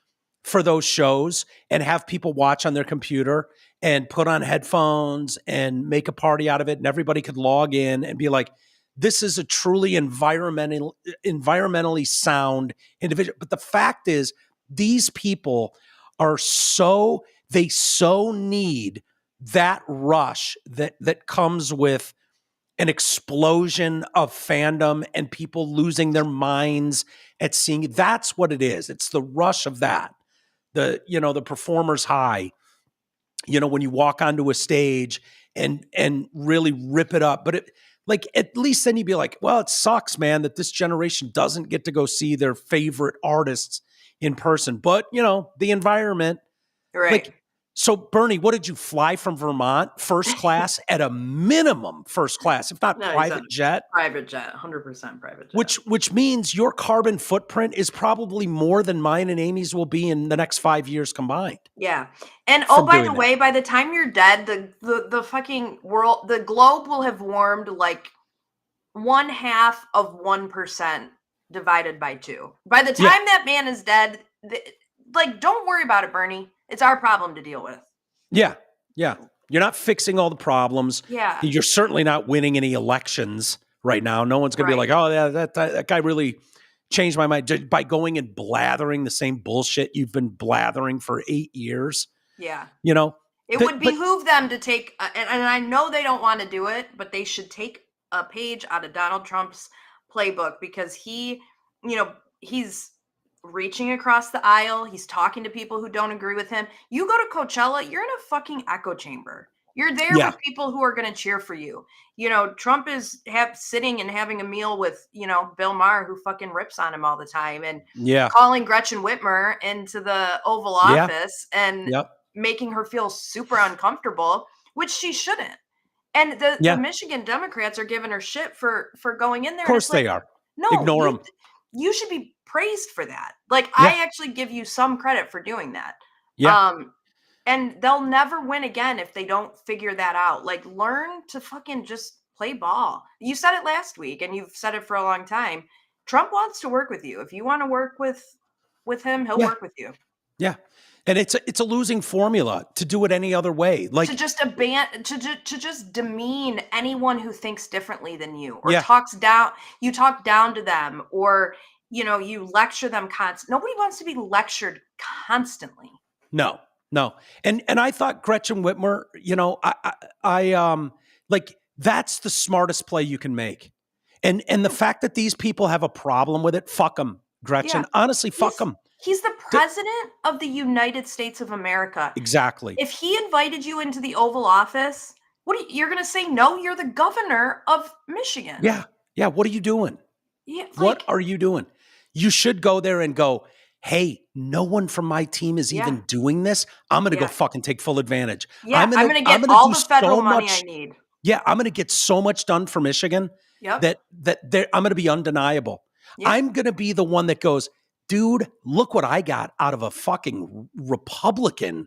for those shows and have people watch on their computer and put on headphones and make a party out of it. And everybody could log in and be like, this is a truly environmentally sound individual. But the fact is, these people are they so need that rush that comes with an explosion of fandom and people losing their minds at seeing it. That's what it is. It's the rush of that. The performer's high, when you walk onto a stage and really rip it up. But at least then you'd be like, well, it sucks, man, that this generation doesn't get to go see their favorite artists in person. But, the environment. Right. So, Bernie, what did you fly from Vermont? First class, at a minimum, first class, if not private jet? Private jet, 100% private jet. Which means your carbon footprint is probably more than mine and Amy's will be in the next 5 years combined. Yeah. And by the way, by the time you're dead, the fucking world, the globe will have warmed like 1/2 of 1% divided by 2. By the time that man is dead, don't worry about it, Bernie. It's our problem to deal with. Yeah. Yeah. You're not fixing all the problems. Yeah. You're certainly not winning any elections right now. No one's going to be like, oh, yeah, that guy really changed my mind by going and blathering the same bullshit you've been blathering for 8 years. Yeah. It would behoove them to take, and I know they don't want to do it, but they should take a page out of Donald Trump's playbook, because he's reaching across the aisle. He's talking to people who don't agree with him. You go to Coachella, you're in a fucking echo chamber. You're there with people who are going to cheer for you. Trump is sitting and having a meal with, Bill Maher, who fucking rips on him all the time, and calling Gretchen Whitmer into the Oval Office and making her feel super uncomfortable, which she shouldn't. And the Michigan Democrats are giving her shit for going in there. Of course they are. No, ignore them. You should be praised for that. I actually give you some credit for doing that. Yeah. And they'll never win again if they don't figure that out. Learn to fucking just play ball. You said it last week, and you've said it for a long time. Trump wants to work with you. If you want to work with him, he'll work with you. Yeah. And it's a losing formula to do it any other way. To just just demean anyone who thinks differently than you, or talks down. You talk down to them, or you lecture them constantly. Nobody wants to be lectured constantly. No. And I thought Gretchen Whitmer, I that's the smartest play you can make. And the fact that these people have a problem with it, fuck them, Gretchen. Yeah. Honestly, fuck them. He's the president of the United States of America. Exactly. If he invited you into the Oval Office, you're going to say no? You're the governor of Michigan. Yeah. Yeah. What are you doing? Yeah. What are you doing? You should go there and go, hey, no one from my team is even doing this. I'm going to go fucking take full advantage. Yeah, I'm going to get all the federal money I need. Yeah, I'm going to get so much done for Michigan that I'm going to be undeniable. Yep. I'm going to be the one that goes, dude, look what I got out of a fucking Republican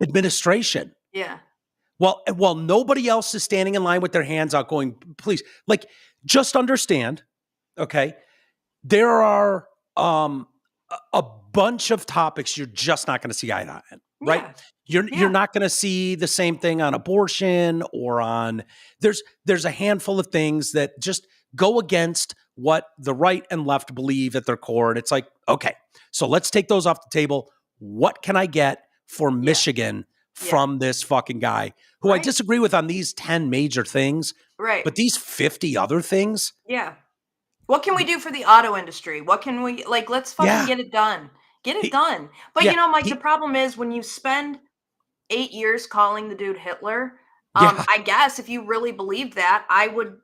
administration. Yeah. Well, while nobody else is standing in line with their hands out going, please, just understand, okay, there are a bunch of topics you're just not going to see eye to eye on, right? Yeah. You're not going to see the same thing on abortion or on there's a handful of things that just go against what the right and left believe at their core. And it's like, okay, so let's take those off the table. What can I get for Michigan from this fucking guy who I disagree with on these 10 major things, right? But these 50 other things. Yeah. What can we do for the auto industry? What can we, let's fucking get it done. Get it done. But, the problem is when you spend 8 years calling the dude Hitler, I guess if you really believed that, I would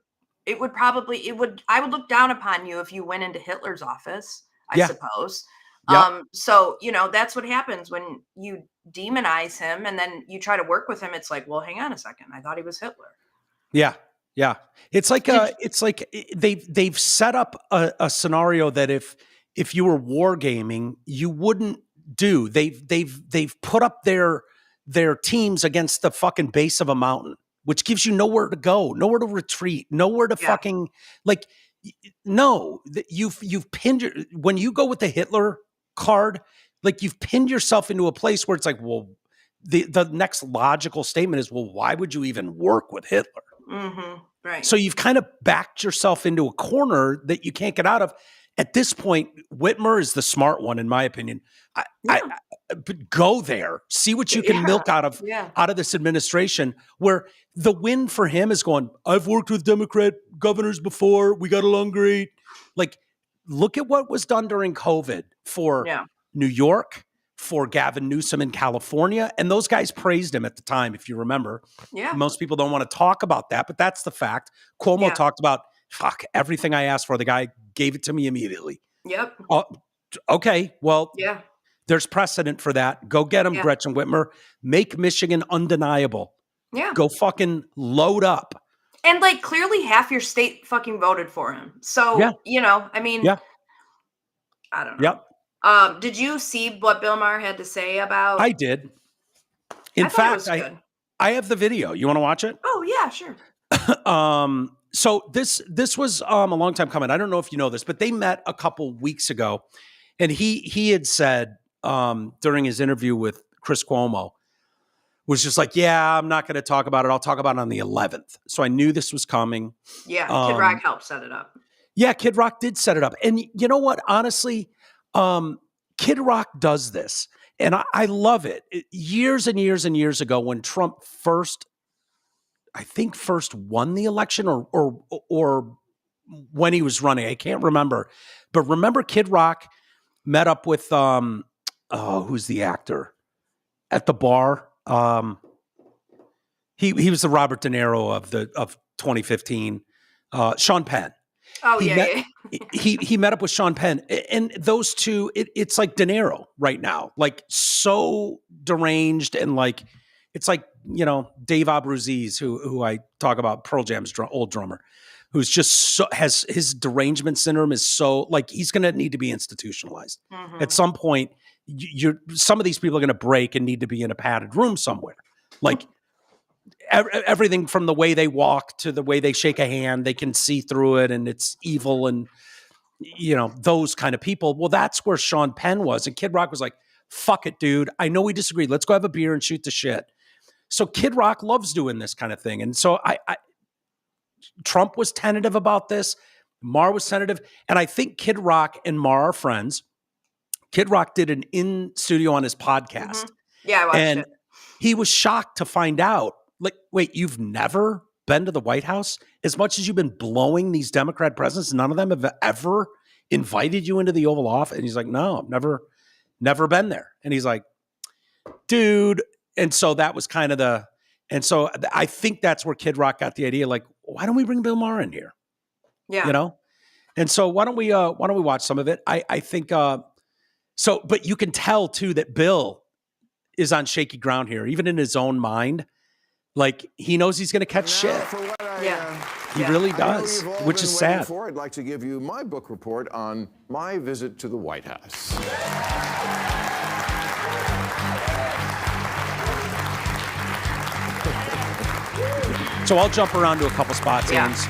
look down upon you if you went into Hitler's office, I suppose. So, that's what happens when you demonize him and then you try to work with him. It's like, well, hang on a second. I thought he was Hitler. Yeah. Yeah. It's like they've set up a scenario that if you were wargaming, you wouldn't do. They've put up their teams against the fucking base of a mountain, which gives you nowhere to go, nowhere to retreat, nowhere to fucking no, you've pinned when you go with the Hitler card, like you've pinned yourself into a place where it's like, well, the next logical statement is, well, why would you even work with Hitler? Mm-hmm. Right. So you've kind of backed yourself into a corner that you can't get out of. At this point, Whitmer is the smart one, in my opinion. But go there, see what you can milk out of this administration. Where the win for him is going, I've worked with Democrat governors before. We got along great. Like, look at what was done during COVID for New York, for Gavin Newsom in California. And those guys praised him at the time, if you remember. Yeah. Most people don't want to talk about that, but that's the fact. Cuomo talked about, everything I asked for, the guy gave it to me immediately. Yep. Okay, well, there's precedent for that. Go get him, Gretchen Whitmer. Make Michigan undeniable. Yeah. Go fucking load up. And like clearly half your state fucking voted for him. So, I mean, I don't know. Yep. Did you see what Bill Maher had to say about? I did. In fact, I have the video. You want to watch it? Oh yeah, sure. So this was a long time coming. I don't know if you know this, but they met a couple weeks ago, and he had said during his interview with Chris Cuomo, was just like, yeah, I'm not going to talk about it. I'll talk about it on the 11th. So I knew this was coming. Yeah, Kid Rock helped set it up. Yeah, Kid Rock did set it up. And you know what? Honestly, Kid Rock does this. And I love it. Years and years and years ago, when Trump first won the election or when he was running, I can't remember. But remember Kid Rock met up with, who's the actor at the bar? He was the Robert De Niro of 2015, Sean Penn. Oh, He met up with Sean Penn, and those two, it's like De Niro right now, like so deranged, and like it's like, Dave Abruzzese, who I talk about, Pearl Jam's old drummer, who's just has his derangement syndrome is so, like, he's going to need to be institutionalized at some point. Some of these people are going to break and need to be in a padded room somewhere, like. Everything from the way they walk to the way they shake a hand, they can see through it and it's evil and, those kind of people. Well, that's where Sean Penn was. And Kid Rock was like, fuck it, dude. I know we disagree. Let's go have a beer and shoot the shit. So Kid Rock loves doing this kind of thing. And so Trump was tentative about this. Maher was tentative. And I think Kid Rock and Maher are friends. Kid Rock did an in-studio on his podcast. Yeah, I watched it. He was shocked to find out, like, wait, you've never been to the White House? As much as you've been blowing these Democrat presidents, none of them have ever invited you into the Oval Office? And he's like, no, I've never been there. And he's like, dude. And so that was kind of and so I think that's where Kid Rock got the idea, like, why don't we bring Bill Maher in here? Yeah. And so why don't we watch some of it? I think, but you can tell too that Bill is on shaky ground here, even in his own mind. Like, he knows he's going to catch shit. He really does, which is sad. I'd like to give you my book report on my visit to the White House. So I'll jump around to a couple spots, Ames.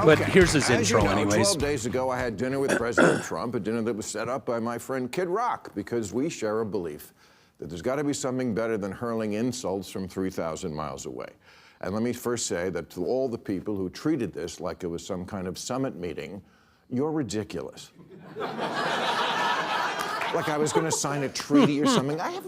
But here's his intro, anyways. 12 days ago, I had dinner with President Trump, a dinner that was set up by my friend Kid Rock, because we share a belief that there's got to be something better than hurling insults from 3,000 miles away. And let me first say that to all the people who treated this like it was some kind of summit meeting, you're ridiculous. Like I was going to sign a treaty or something. I have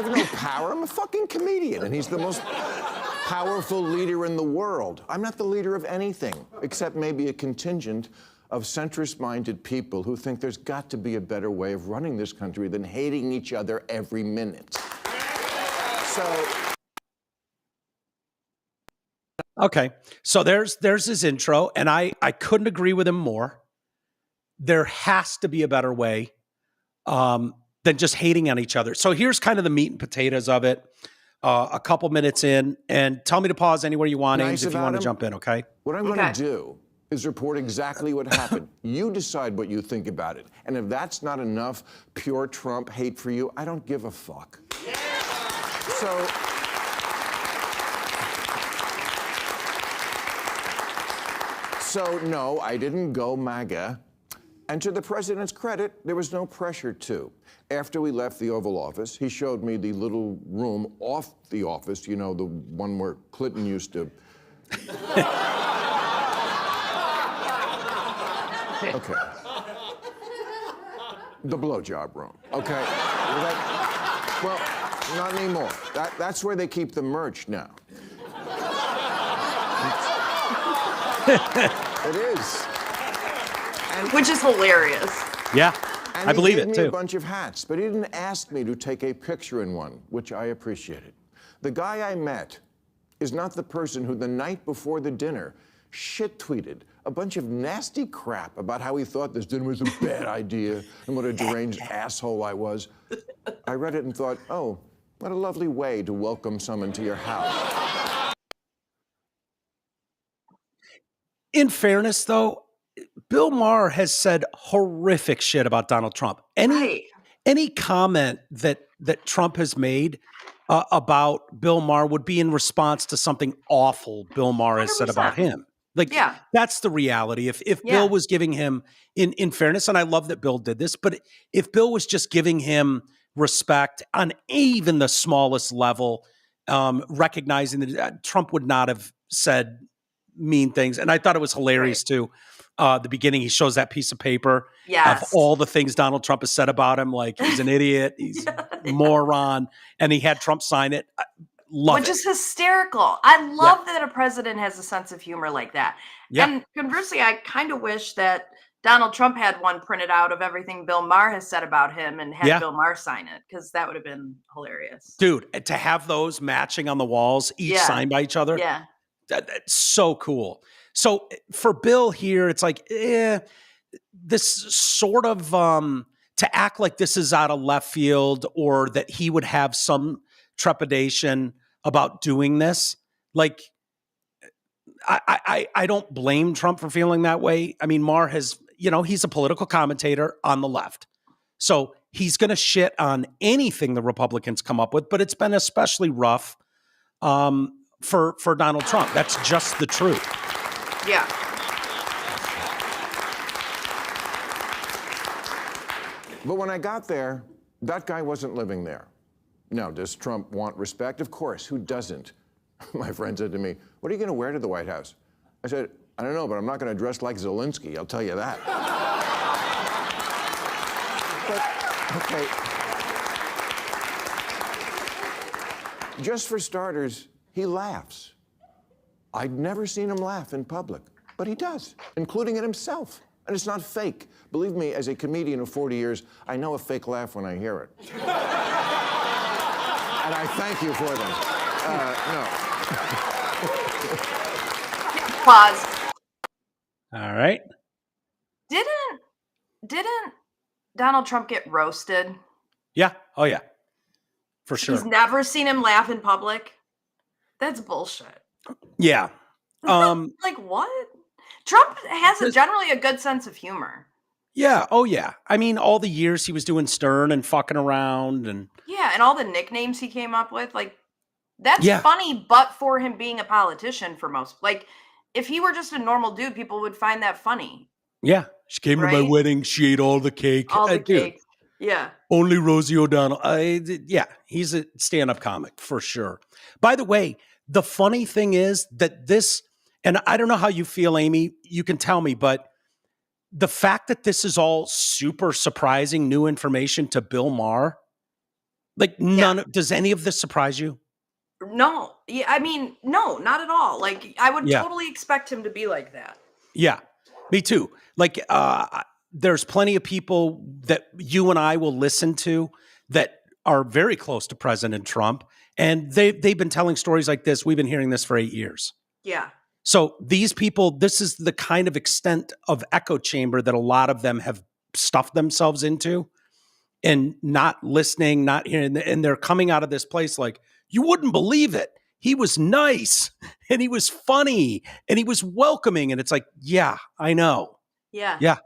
no power. I'm a fucking comedian, and he's the most powerful leader in the world. I'm not the leader of anything, except maybe a contingent of centrist-minded people who think there's got to be a better way of running this country than hating each other every minute. Okay. So there's his intro, and I couldn't agree with him more. There has to be a better way than just hating on each other. So here's kind of the meat and potatoes of it. A couple minutes in, and tell me to pause anywhere you want, Ames, if you want to jump in, okay? What I'm going to do is report exactly what happened. You decide what you think about it. And if that's not enough pure Trump hate for you, I don't give a fuck. Yeah. So no, I didn't go MAGA. And to the president's credit, there was no pressure to. After we left the Oval Office, he showed me the little room off the office, you know, the one where Clinton used to. Okay. The blowjob room, okay? Well, not anymore. That's where they keep the merch now. It is. Which is hilarious. Yeah, and I believe it, too. He gave me a bunch of hats, but he didn't ask me to take a picture in one, which I appreciated. The guy I met is not the person who the night before the dinner shit-tweeted a bunch of nasty crap about how he thought this dinner was a bad idea and what a deranged asshole I was. I read it and thought, oh, what a lovely way to welcome someone to your house. In fairness, though, Bill Maher has said horrific shit about Donald Trump. Any comment that Trump has made about Bill Maher would be in response to something awful Bill Maher has 100%. Said about him. That's the reality. If Bill was giving him, in fairness, and I love that Bill did this, but if Bill was just giving him respect on even the smallest level, recognizing that Trump would not have said mean things. And I thought it was hilarious too. The beginning, he shows that piece of paper of all the things Donald Trump has said about him, like he's an idiot, he's a moron, and he had Trump sign it. Which is hysterical. I love that a president has a sense of humor like that. Yeah. And conversely, I kind of wish that Donald Trump had one printed out of everything Bill Maher has said about him and had Bill Maher sign it, because that would have been hilarious. Dude, to have those matching on the walls, each signed by each other. Yeah. That's so cool. So for Bill here, it's like, this sort of, to act like this is out of left field or that he would have some trepidation about doing this. Like, I don't blame Trump for feeling that way. I mean, Maher has, he's a political commentator on the left. So he's going to shit on anything the Republicans come up with, but it's been especially rough for Donald Trump. That's just the truth. Yeah. But when I got there, that guy wasn't living there. Now, does Trump want respect? Of course. Who doesn't? My friend said to me, what are you going to wear to the White House? I said, I don't know, but I'm not going to dress like Zelensky, I'll tell you that. But, okay. Just for starters, he laughs. I'd never seen him laugh in public, but he does, including at himself. And it's not fake. Believe me, as a comedian of 40 years, I know a fake laugh when I hear it. And I thank you for them. No. Pause. All right. Didn't Donald Trump get roasted? Yeah. Oh, yeah. For sure. He's never seen him laugh in public. That's bullshit. Yeah. Like what? Trump has generally a good sense of humor. Yeah. Oh, yeah. I mean, all the years he was doing Stern and fucking around and. Yeah. And all the nicknames he came up with, like, that's funny, but for him being a politician for most, like, if he were just a normal dude, people would find that funny. Yeah. She came to my wedding. She ate all the cake. All the cake. Yeah. Only Rosie O'Donnell. He's a stand-up comic for sure. By the way, the funny thing is that this, and I don't know how you feel, Amy, you can tell me, but the fact that this is all super surprising new information to Bill Maher, like does any of this surprise you? No. Yeah, I mean, no, not at all. Like, I would totally expect him to be like that. Yeah, me too. Like, there's plenty of people that you and I will listen to that are very close to President Trump. And they've been telling stories like this. We've been hearing this for 8 years. Yeah. So these people, this is the kind of extent of echo chamber that a lot of them have stuffed themselves into and not listening, not hearing. And they're coming out of this place like, you wouldn't believe it. He was nice and he was funny and he was welcoming. And it's like, yeah, I know. Yeah. Yeah.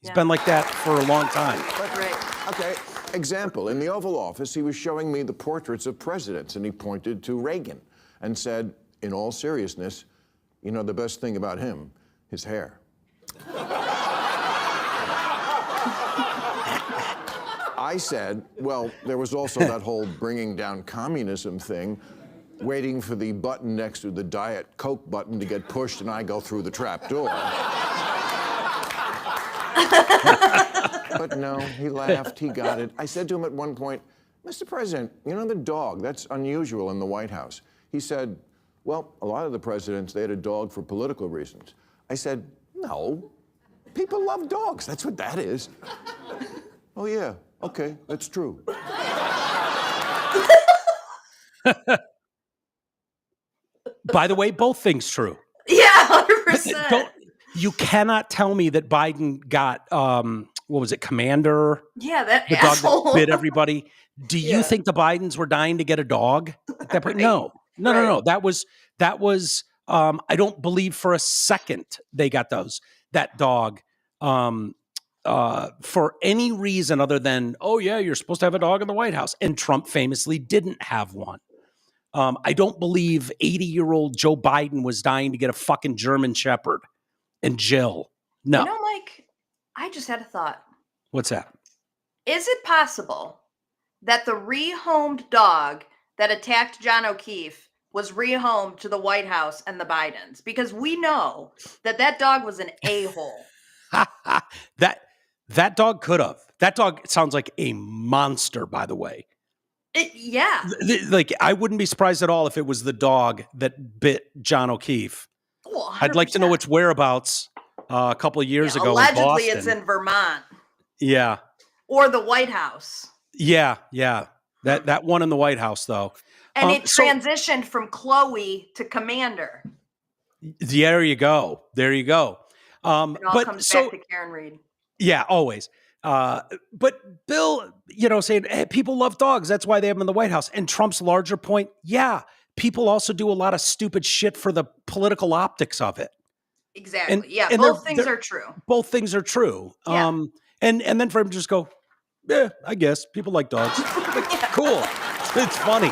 He's been like that for a long time. Right. Okay. Example, in the Oval Office, he was showing me the portraits of presidents, and he pointed to Reagan and said, in all seriousness, you know, the best thing about him, his hair. I said, well, there was also that whole bringing down communism thing, waiting for the button next to the Diet Coke button to get pushed and I go through the trap door. But no, he laughed, he got it. I said to him at one point, Mr. President, you know the dog, that's unusual in the White House. He said, well, a lot of the presidents, they had a dog for political reasons. I said, no, people love dogs, that's what that is. Oh yeah, okay, that's true. By the way, both things true. Yeah, 100%. You cannot tell me that Biden got, what was it, Commander? Yeah, that the asshole. dog that bit everybody. Do you think the Bidens were dying to get a dog at that point? No. That was. I don't believe for a second they got that dog for any reason other than, oh yeah, you're supposed to have a dog in the White House, and Trump famously didn't have one. I don't believe 80-year-old Joe Biden was dying to get a fucking German Shepherd and Jill. No. You know, Mike, I just had a thought. What's that? Is it possible that the rehomed dog that attacked John O'Keefe was rehomed to the White House and the Bidens? Because we know that dog was an a-hole. That dog could have. That dog sounds like a monster, by the way. Yeah. Like, I wouldn't be surprised at all if it was the dog that bit John O'Keefe. Oh, I'd like to know its whereabouts a couple of years ago allegedly in Boston. it's in Vermont. Yeah. Or the White House. Yeah. That one in the White House, though. And it transitioned from Chloe to Commander. There you go. It all comes back to Karen Reed. Yeah, always. But Bill, saying, hey, people love dogs. That's why they have them in the White House. And Trump's larger point, yeah, people also do a lot of stupid shit for the political optics of it. Exactly. And both things are true. Both things are true. Yeah. And then for him to just go, yeah, I guess people like dogs. Like, cool. It's funny.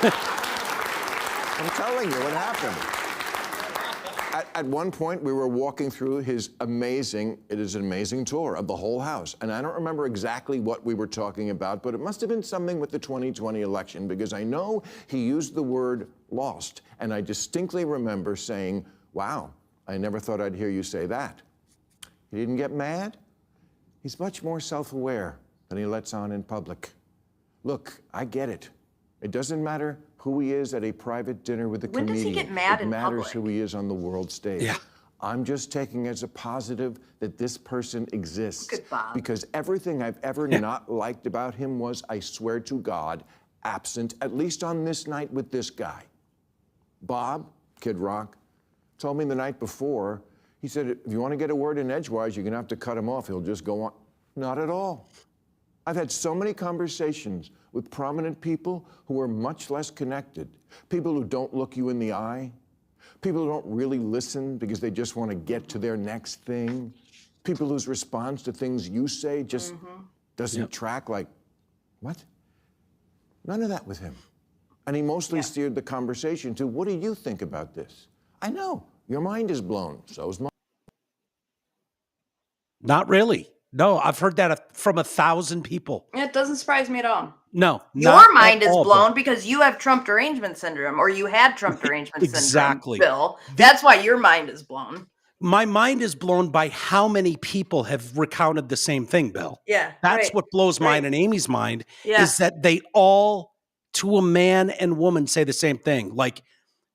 I'm telling you what happened. At one point, we were walking through it is an amazing tour of the whole house. And I don't remember exactly what we were talking about, but it must have been something with the 2020 election, because I know he used the word lost. And I distinctly remember saying, wow, I never thought I'd hear you say that. He didn't get mad. He's much more self-aware than he lets on in public. Look, I get it. It doesn't matter who he is at a private dinner with a comedian. When does he get mad in public? It matters who he is on the world stage. Yeah. I'm just taking as a positive that this person exists. Good Bob. Because everything I've ever not liked about him was, I swear to God, absent, at least on this night with this guy. Bob, Kid Rock, told me the night before, he said, if you want to get a word in edgewise, you're going to have to cut him off. He'll just go on. Not at all. I've had so many conversations with prominent people who are much less connected, people who don't look you in the eye, people who don't really listen because they just want to get to their next thing, people whose response to things you say just doesn't track, like, what? None of that with him. And he mostly steered the conversation to, what do you think about this? I know, your mind is blown, so's mine. Not really. No, I've heard that from 1,000 people. It doesn't surprise me at all. No. Your mind is blown because you have Trump derangement syndrome, or you had Trump derangement exactly. syndrome, Bill. That's why your mind is blown. My mind is blown by how many people have recounted the same thing, Bill. Yeah. That's what blows mine and Amy's mind, Yeah. is that they all, to a man and woman, say the same thing. Like,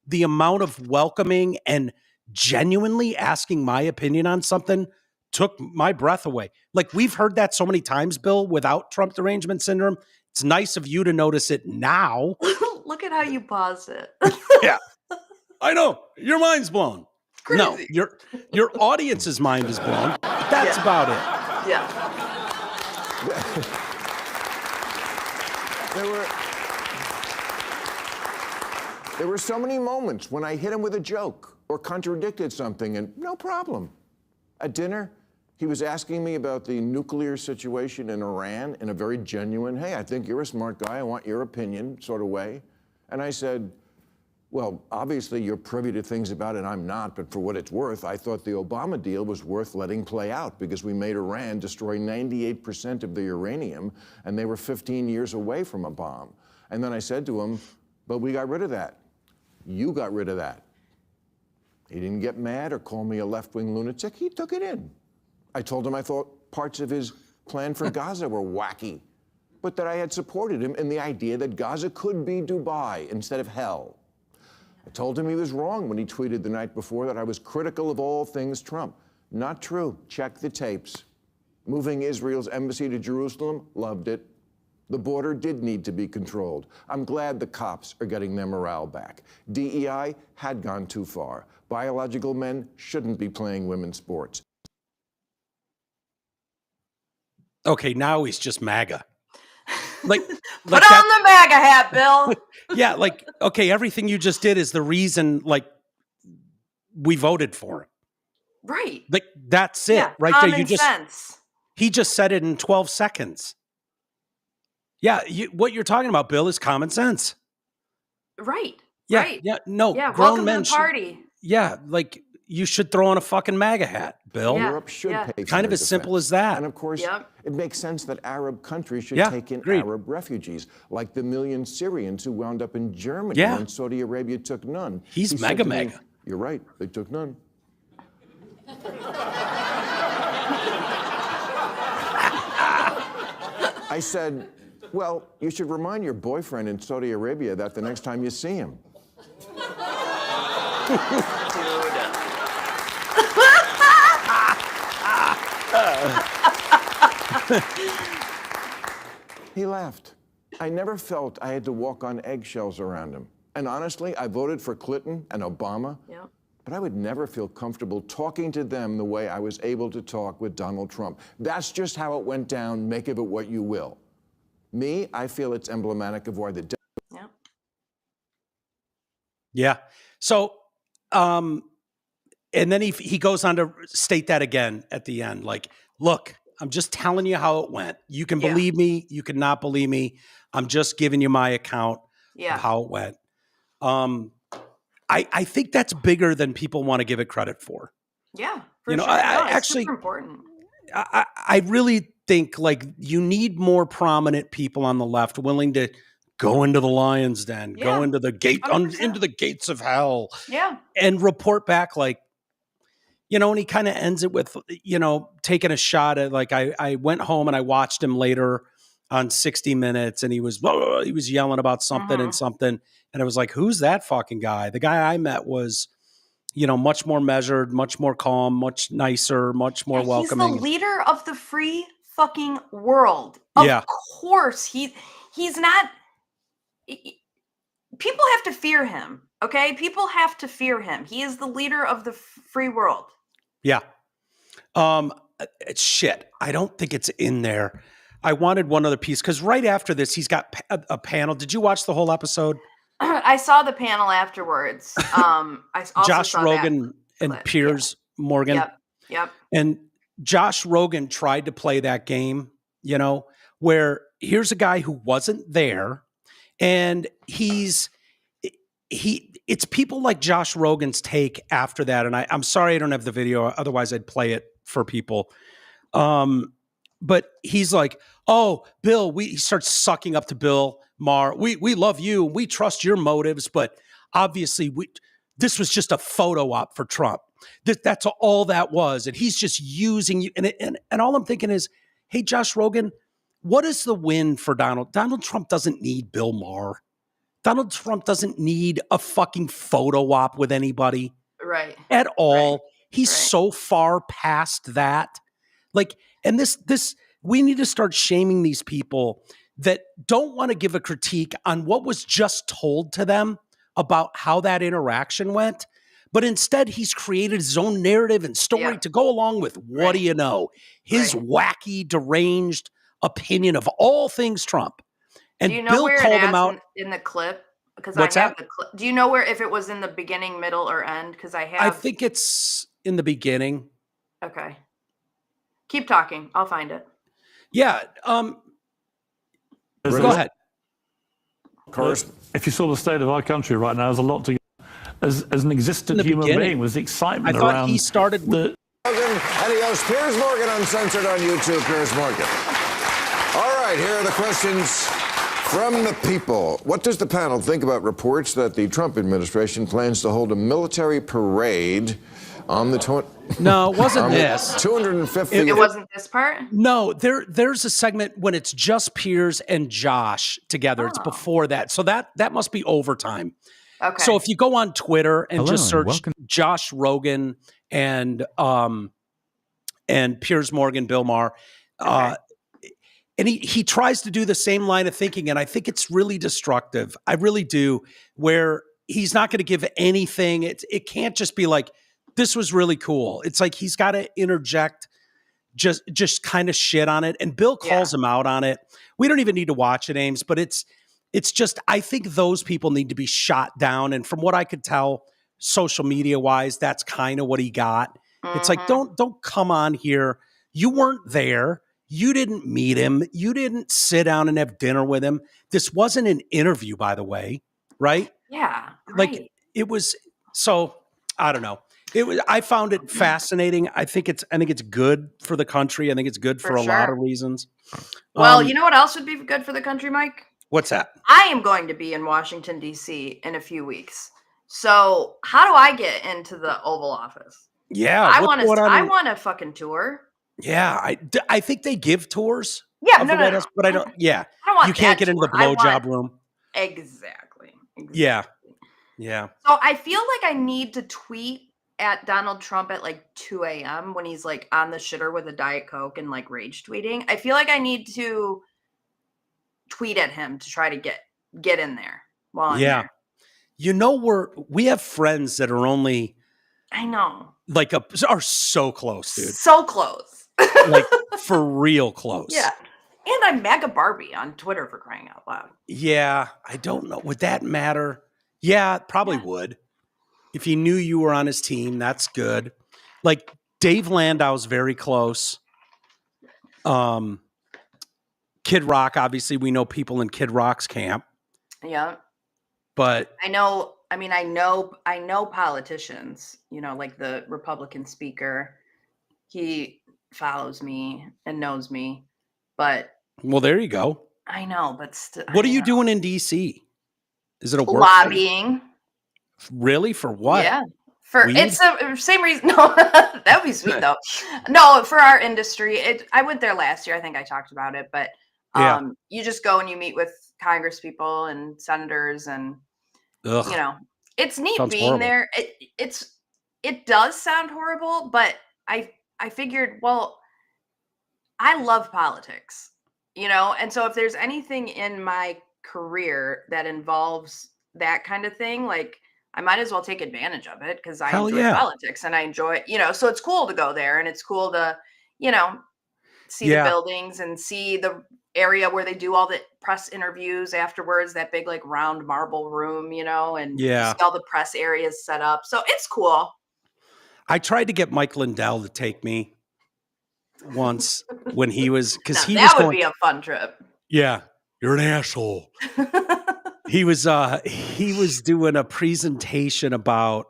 the amount of welcoming and genuinely asking my opinion on something took my breath away. Like, we've heard that so many times, Bill, without Trump derangement syndrome. It's nice of you to notice it now. Look at how you paused it. Yeah. I know. Your mind's blown. Crazy. No, your audience's mind is blown. That's about it. Yeah. There were so many moments when I hit him with a joke or contradicted something, and no problem. At dinner, he was asking me about the nuclear situation in Iran in a very genuine, hey, I think you're a smart guy, I want your opinion sort of way. And I said, well, obviously you're privy to things about it, I'm not, but for what it's worth, I thought the Obama deal was worth letting play out because we made Iran destroy 98% of the uranium, and they were 15 years away from a bomb. And then I said to him, but we got rid of that. You got rid of that. He didn't get mad or call me a left-wing lunatic. He took it in. I told him I thought parts of his plan for Gaza were wacky, but that I had supported him in the idea that Gaza could be Dubai instead of hell. I told him he was wrong when he tweeted the night before that I was critical of all things Trump. Not true. Check the tapes. Moving Israel's embassy to Jerusalem, loved it. The border did need to be controlled. I'm glad the cops are getting their morale back. DEI had gone too far. Biological men shouldn't be playing women's sports. Okay, now he's just MAGA. Like, Put on the MAGA hat, Bill. Yeah, like, okay, everything you just did is the reason, like, we voted for him. Right. Like, that's it, right there. He just said it in 12 seconds. Yeah, what you're talking about, Bill, is common sense. Right. Yeah, right. yeah, no, yeah, grown welcome men to the party. Like, you should throw on a fucking MAGA hat, Bill. Yeah. Europe should pay for kind of their as simple defense. as that. And of course, it makes sense that Arab countries should take in agreed. Arab refugees, like the million Syrians who wound up in Germany when Saudi Arabia took none. He's He said to me, MAGA. You're right, they took none. I said, well, you should remind your boyfriend in Saudi Arabia that the next time you see him. He laughed. I never felt I had to walk on eggshells around him. And honestly, I voted for Clinton and Obama, but I would never feel comfortable talking to them the way I was able to talk with Donald Trump. That's just how it went down. Make of it what you will. Me, I feel it's emblematic of why the Yeah. So, and then he goes on to state that again at the end. Like, look, I'm just telling you how it went. You can believe me. You can not believe me. I'm just giving you my account of how it went. I think that's bigger than people want to give it credit for. Yeah. For sure. I actually, super important. I really think like you need more prominent people on the left willing to go into the lion's den, go into the into the gates of hell, and report back like, and he kind of ends it with, taking a shot at like, I went home and I watched him later on 60 Minutes and he was yelling about something and something. And I was like, who's that fucking guy? The guy I met was, much more measured, much more calm, much nicer, much more welcoming. He's the leader of the free fucking world. Of course. He's not. People have to fear him. Okay. People have to fear him. He is the leader of the free world. Yeah. Shit. I don't think it's in there. I wanted one other piece because right after this, he's got a panel. Did you watch the whole episode? I saw the panel afterwards. I also Josh saw Rogan and Piers Morgan. Yep. And Josh Rogan tried to play that game, where here's a guy who wasn't there, and it's people like Josh Rogan's take after that. And I'm sorry I don't have the video, otherwise I'd play it for people. But he's like, oh, Bill, he starts sucking up to Bill Maher. We love you. We trust your motives, but obviously this was just a photo op for Trump. That's all that was. And he's just using you. And all I'm thinking is, hey, Josh Rogan, what is the win for Donald? Donald Trump doesn't need Bill Maher. Donald Trump doesn't need a fucking photo op with anybody. Right. At all. Right. He's so far past that. Like, and this, we need to start shaming these people that don't want to give a critique on what was just told to them about how that interaction went. But instead, he's created his own narrative and story to go along with, what do you know, his wacky, deranged opinion of all things Trump. And do you know Bill where called him out in the clip? Because What's I have that? the clip. Do you know where, if it was in the beginning, middle, or end? Because I think it's in the beginning. Okay. Keep talking. I'll find it. Yeah. Go ahead. If you saw the state of our country right now, there's a lot to. As an existent human being, was the excitement around. I thought he started Morgan, and he hosts Piers Morgan Uncensored on YouTube. Piers Morgan. All right, here are the questions from the people. What does the panel think about reports that the Trump administration plans to hold a military parade on the No, it wasn't this. 250. It wasn't this part? No, there's a segment when it's just Piers and Josh together. It's before that. So that must be overtime. Okay. So if you go on Twitter and just search Josh Rogan and Piers Morgan, Bill Maher, and he tries to do the same line of thinking, and I think it's really destructive. I really do, where he's not going to give anything. It can't just be like, this was really cool. It's like he's got to interject just kind of shit on it. And Bill calls him out on it. We don't even need to watch it, Ames, but it's just, I think those people need to be shot down. And from what I could tell, social media wise, that's kind of what he got. Mm-hmm. It's like, don't come on here. You weren't there. You didn't meet him. You didn't sit down and have dinner with him. This wasn't an interview, by the way. Right? Yeah. Right. Like it was. So I don't know. I found it fascinating. I think it's good for the country. I think it's good for a lot of reasons. Well, you know what else would be good for the country, Mike? What's that? I am going to be in Washington, D.C. in a few weeks. So how do I get into the Oval Office? Yeah. I want a fucking tour. Yeah. I think they give tours. Yeah. No. But I don't. Yeah. I don't want you can't get into the blowjob room. Exactly. Yeah. So I feel like I need to tweet at Donald Trump at like 2 a.m. when he's like on the shitter with a Diet Coke and like rage tweeting. I feel like I need to tweet at him to try to get in there while I'm there. You know, we have friends that are only, I know, like are so close, dude. So close. Like for real close. Yeah. And I'm MAGA Barbie on Twitter, for crying out loud. Yeah. I don't know. Would that matter? Yeah, it probably would. If he knew you were on his team, that's good. Like Dave Landau's very close. Kid Rock, obviously, we know people in Kid Rock's camp. Yeah. But I know politicians, you know, like the Republican speaker. He follows me and knows me. But well, there you go. I know, but what are you doing in DC? Is it a work lobbying? Really? For what? Yeah. It's the same reason. No, that would be sweet though. No, for our industry. I went there last year. I think I talked about it, but you just go and you meet with Congress people and senators and you know, it's neat being there. It does sound horrible, but I figured, well, I love politics, you know, and so if there's anything in my career that involves that kind of thing, like I might as well take advantage of it because I enjoy politics and I enjoy, you know, so it's cool to go there and it's cool to, you know, see the buildings and see the area where they do all the press interviews afterwards, that big like round marble room, you know, and see all the press areas set up. So it's cool. I tried to get Mike Lindell to take me once when he was, because that would be a fun trip. Yeah. You're an asshole. He was doing a presentation about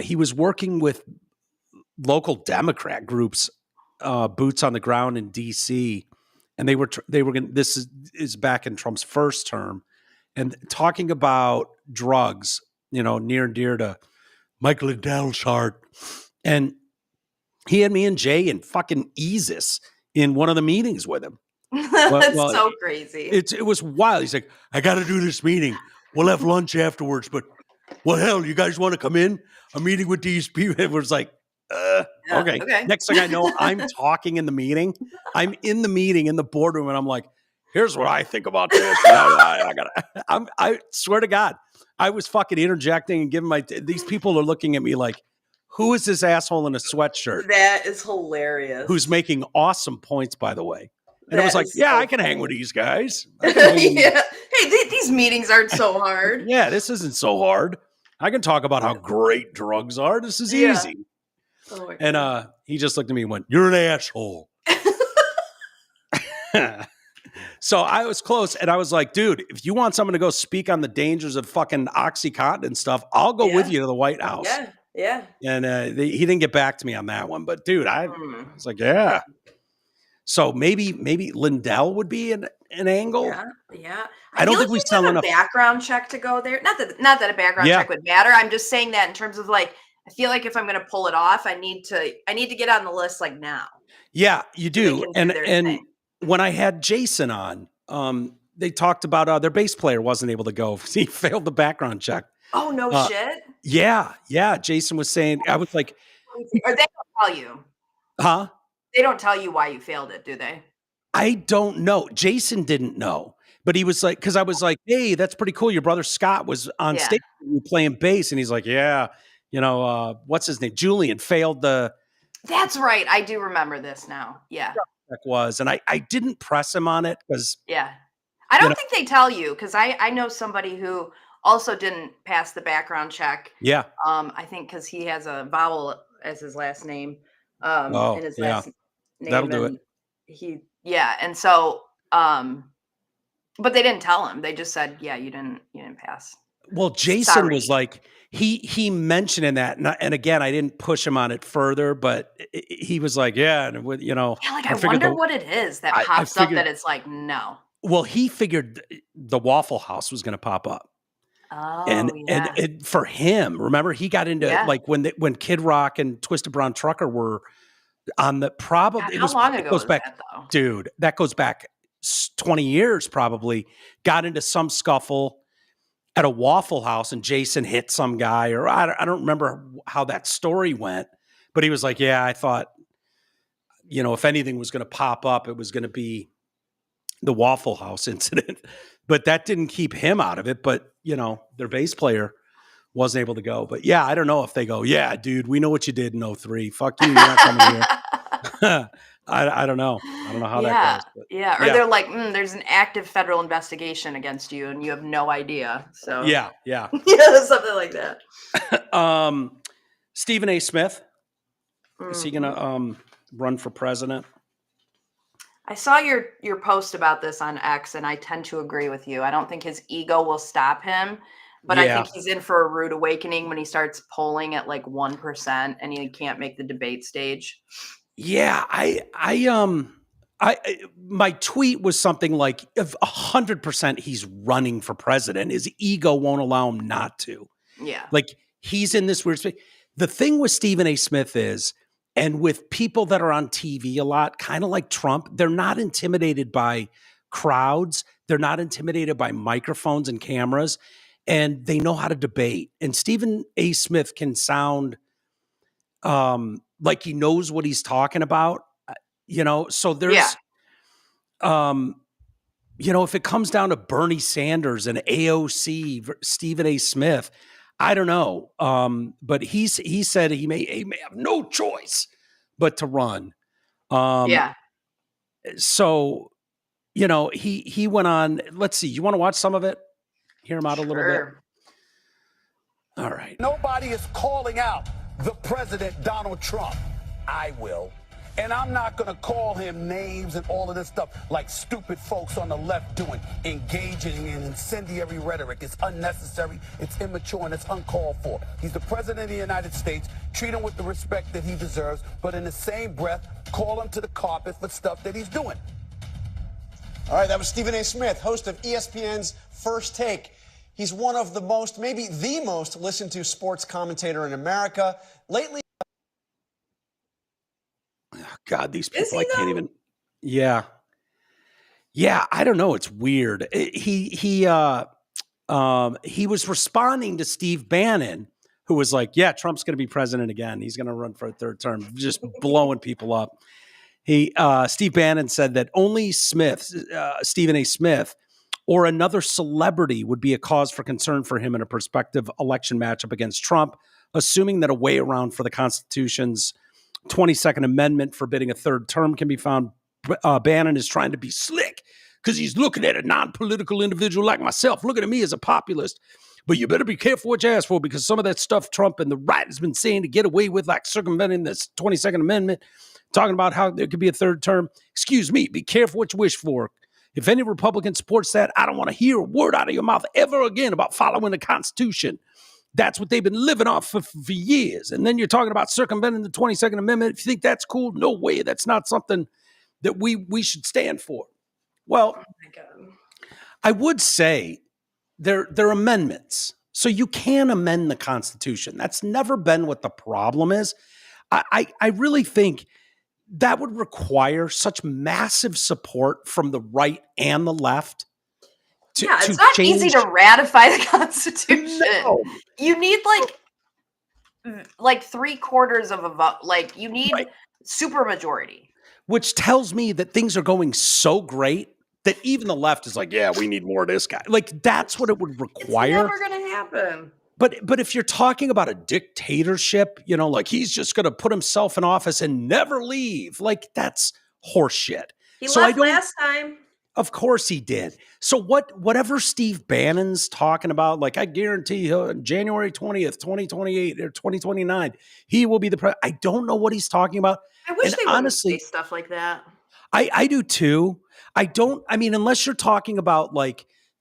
he was working with local Democrat groups, boots on the ground in DC, and they were going. This is back in Trump's first term, and talking about drugs, you know, near and dear to Mike Lindell's heart, and he had me and Jay and fucking Easus in one of the meetings with him. That's so crazy. It was wild. He's like, I got to do this meeting. We'll have lunch afterwards, but what hell? You guys want to come in? A meeting with these people? It was like, okay. Next thing I know, I'm talking in the meeting. I'm in the meeting in the boardroom, and I'm like, here's what I think about this. I swear to God, I was fucking interjecting and giving these people are looking at me like, who is this asshole in a sweatshirt? That is hilarious. Who's making awesome points, by the way. And it was like, yeah, I can hang with these guys. Yeah. Hey, these meetings aren't so hard. Yeah, this isn't so hard. I can talk about how great drugs are. This is easy. Oh my God. And he just looked at me and went, you're an asshole. So I was close, and I was like, dude, if you want someone to go speak on the dangers of fucking OxyContin and stuff, I'll go with you to the White House. Yeah. And he didn't get back to me on that one. But, dude, I was like, yeah. So maybe Lindell would be an angle. Yeah. I don't think we sell enough background check to go there. Not that a background check would matter. I'm just saying that in terms of like, I feel like if I'm going to pull it off, I need to get on the list like now. Yeah, you do. And when I had Jason on, they talked about their bass player wasn't able to go. He failed the background check. Oh, no shit. Yeah. Jason was saying, I was like, or they don't tell you. Huh? They don't tell you why you failed it, do they? I don't know. Jason didn't know, but he was like, because I was like, hey, that's pretty cool. Your brother Scott was on stage playing bass. And he's like, yeah, what's his name? Julian failed the. That's right. I do remember this now. Yeah. Was. And I didn't press him on it because. Yeah. I don't think they tell you because I know somebody who also didn't pass the background check. Yeah. I think because he has a vowel as his last name. In his last name. That'll do it. And so, but they didn't tell him. They just said, yeah, you didn't pass. Well, Jason was like, he mentioned in that, and again, I didn't push him on it further, but he was like, yeah, and with I wonder what it is that pops up that it's like, no. Well, he figured the Waffle House was going to pop up. Oh, and for him, remember, he got into like when Kid Rock and Twisted Brown Trucker were on the probably. How long ago was that, though? Dude, that goes back 20 years probably. Got into some scuffle at a Waffle House, and Jason hit some guy, or I don't remember how that story went, but he was like, yeah, I thought, if anything was going to pop up, it was going to be the Waffle House incident. But that didn't keep him out of it. But, their bass player wasn't able to go. But yeah, I don't know if they go, yeah, dude, we know what you did in 2003. Fuck you, you're not coming here. I don't know. I don't know how that goes. But, or they're like, there's an active federal investigation against you and you have no idea. So yeah. Something like that. Stephen A. Smith, is he going to run for president? I saw your post about this on X, and I tend to agree with you. I don't think his ego will stop him, but I think he's in for a rude awakening when he starts polling at like 1% and he can't make the debate stage. Yeah, my tweet was something like, if 100% he's running for president, his ego won't allow him not to. Yeah. Like, he's in this weird space. The thing with Stephen A. Smith is, and with people that are on TV a lot, kind of like Trump, they're not intimidated by crowds. They're not intimidated by microphones and cameras, and they know how to debate. And Stephen A. Smith can sound like he knows what he's talking about, so there's, if it comes down to Bernie Sanders and AOC, Stephen A. Smith, I don't know. But he said he may have no choice but to run. So, he went on, let's see, you want to watch some of it? Hear him out a little bit? All right. Nobody is calling out the president, Donald Trump. I will. And I'm not going to call him names and all of this stuff like stupid folks on the left doing, engaging in incendiary rhetoric. It's unnecessary, it's immature, and it's uncalled for. He's the president of the United States. Treat him with the respect that he deserves, but in the same breath, call him to the carpet for stuff that he's doing. All right, that was Stephen A. Smith, host of ESPN's First Take. He's one of the most, maybe the most listened to sports commentator in America. Lately, oh, God, these people, I can't even. Yeah. I don't know. It's weird. He was responding to Steve Bannon, who was like, yeah, Trump's going to be president again. He's going to run for a third term, just blowing people up. Steve Bannon said that only Stephen A. Smith, or another celebrity would be a cause for concern for him in a prospective election matchup against Trump, assuming that a way around for the Constitution's 22nd Amendment forbidding a third term can be found. Bannon is trying to be slick because he's looking at a non-political individual like myself, looking at me as a populist. But you better be careful what you ask for, because some of that stuff Trump and the right has been saying to get away with, like circumventing this 22nd Amendment, talking about how there could be a third term. Excuse me, be careful what you wish for. If any Republican supports that, I don't want to hear a word out of your mouth ever again about following the Constitution. That's what they've been living off for years. And then you're talking about circumventing the 22nd Amendment. If you think that's cool, no way. That's not something that we should stand for. Well, oh my God. I would say they're amendments. So you can amend the Constitution. That's never been what the problem is. I really think that would require such massive support from the right and the left. It's not easy to ratify the Constitution. No. You need like 3/4 of a vote. Like you need supermajority. Which tells me that things are going so great that even the left is like, yeah, we need more of this guy. Like that's what it would require. It's never going to happen. But if you're talking about a dictatorship, like he's just going to put himself in office and never leave, like that's horseshit. He left last time. Of course he did. So whatever Steve Bannon's talking about, like I guarantee he'll, January 20th, 2028 or 2029, he will be the president. I don't know what he's talking about. I wish they wouldn't say stuff like that. I do too. Unless you're talking about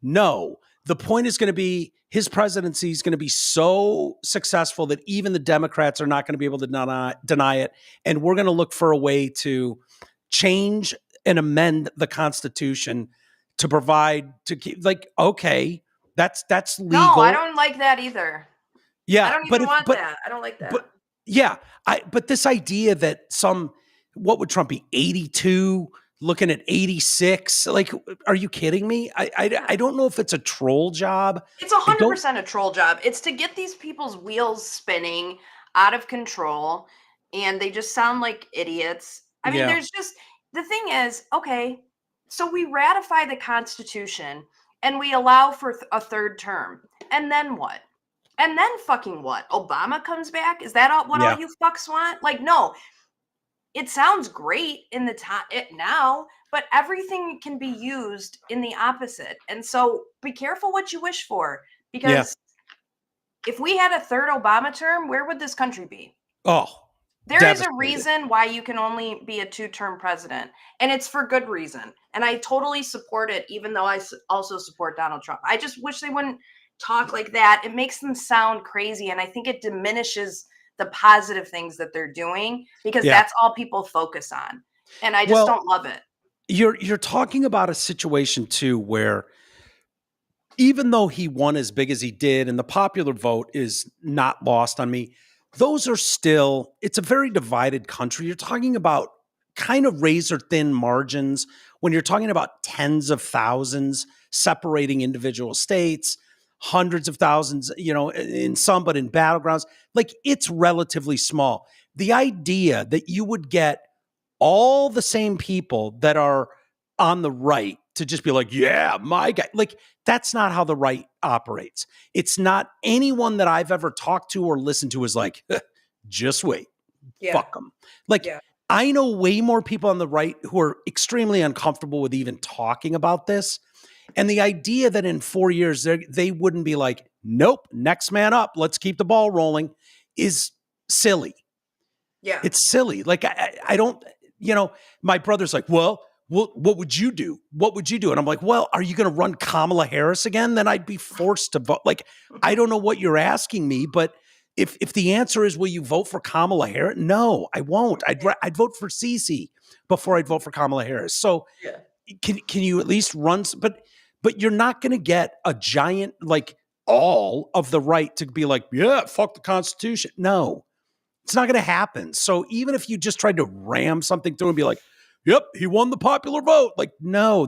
no, the point is going to be his presidency is going to be so successful that even the Democrats are not going to be able to deny it. And we're going to look for a way to change and amend the Constitution to provide to keep okay, that's legal. No, I don't like that either. Yeah. I don't even want that. I don't like that. But this idea that what would Trump be, 82, looking at 86? Like, are you kidding me? I don't know if it's a troll job. It's 100% a troll job. It's to get these people's wheels spinning out of control, and they just sound like idiots. I mean, there's just, the thing is, okay, so we ratify the Constitution and we allow for a third term. And then what? And then fucking what? Obama comes back? Is that what all you fucks want? Like, no. It sounds great in the time now, but everything can be used in the opposite. And so be careful what you wish for, because if we had a third Obama term, where would this country be? Oh, there is a reason why you can only be a 2-term president, and it's for good reason. And I totally support it, even though I also support Donald Trump. I just wish they wouldn't talk like that. It makes them sound crazy, and I think it diminishes the positive things that they're doing, because that's all people focus on. And I just don't love it. You're talking about a situation too, where even though he won as big as he did, and the popular vote is not lost on me, those are still, it's a very divided country. You're talking about kind of razor thin margins when you're talking about tens of thousands separating individual states, hundreds of thousands, in some, but in battlegrounds, like it's relatively small. The idea that you would get all the same people that are on the right to just be like, yeah, my guy, like that's not how the right operates. It's not anyone that I've ever talked to or listened to is like, just wait, fuck them. Like I know way more people on the right who are extremely uncomfortable with even talking about this. And the idea that in 4 years they wouldn't be like, nope, next man up, let's keep the ball rolling, is silly. Yeah. It's silly. Like, I don't, my brother's like, well, what would you do? What would you do? And I'm like, well, are you going to run Kamala Harris again? Then I'd be forced to vote. Like, I don't know what you're asking me, but if the answer is, will you vote for Kamala Harris? No, I won't. I'd vote for Cece before I'd vote for Kamala Harris. So can you at least run? But you're not going to get a giant, like all of the right to be like, yeah, fuck the Constitution. No, it's not going to happen. So even if you just tried to ram something through and be like, yep, he won the popular vote. Like, no,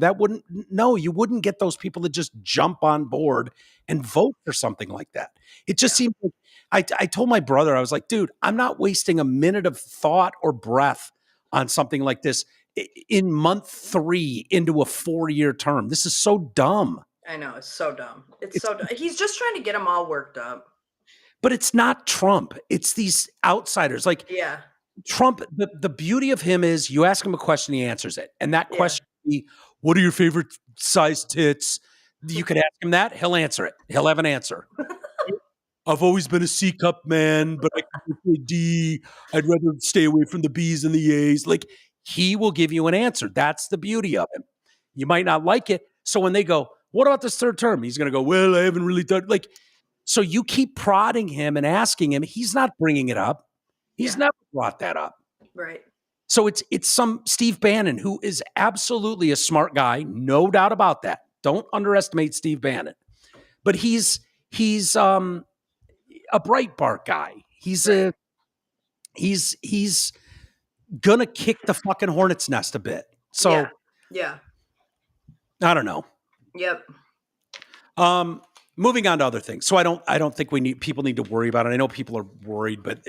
you wouldn't get those people to just jump on board and vote for something like that. It just seems like, I told my brother, I was like, dude, I'm not wasting a minute of thought or breath on something like this in month 3 into a 4-year term. This is so dumb. I know, it's so dumb. It's so dumb. He's just trying to get them all worked up. But it's not Trump. It's these outsiders. Like Trump, the beauty of him is you ask him a question, he answers it. And that question would be, what are your favorite size tits? You could ask him that. He'll answer it. He'll have an answer. I've always been a C cup man, but I can say D. I'd rather stay away from the B's and the A's. Like, he will give you an answer. That's the beauty of him. You might not like it. So when they go, what about this third term? He's going to go, well, I haven't really done, like, so you keep prodding him and asking him. He's not bringing it up. He's never brought that up. Right. So it's some Steve Bannon, who is absolutely a smart guy. No doubt about that. Don't underestimate Steve Bannon. But he's a Breitbart guy. He's gonna kick the fucking hornet's nest a bit. So yeah. I don't know. Yep. Moving on to other things. So I don't think people need to worry about it. I know people are worried, but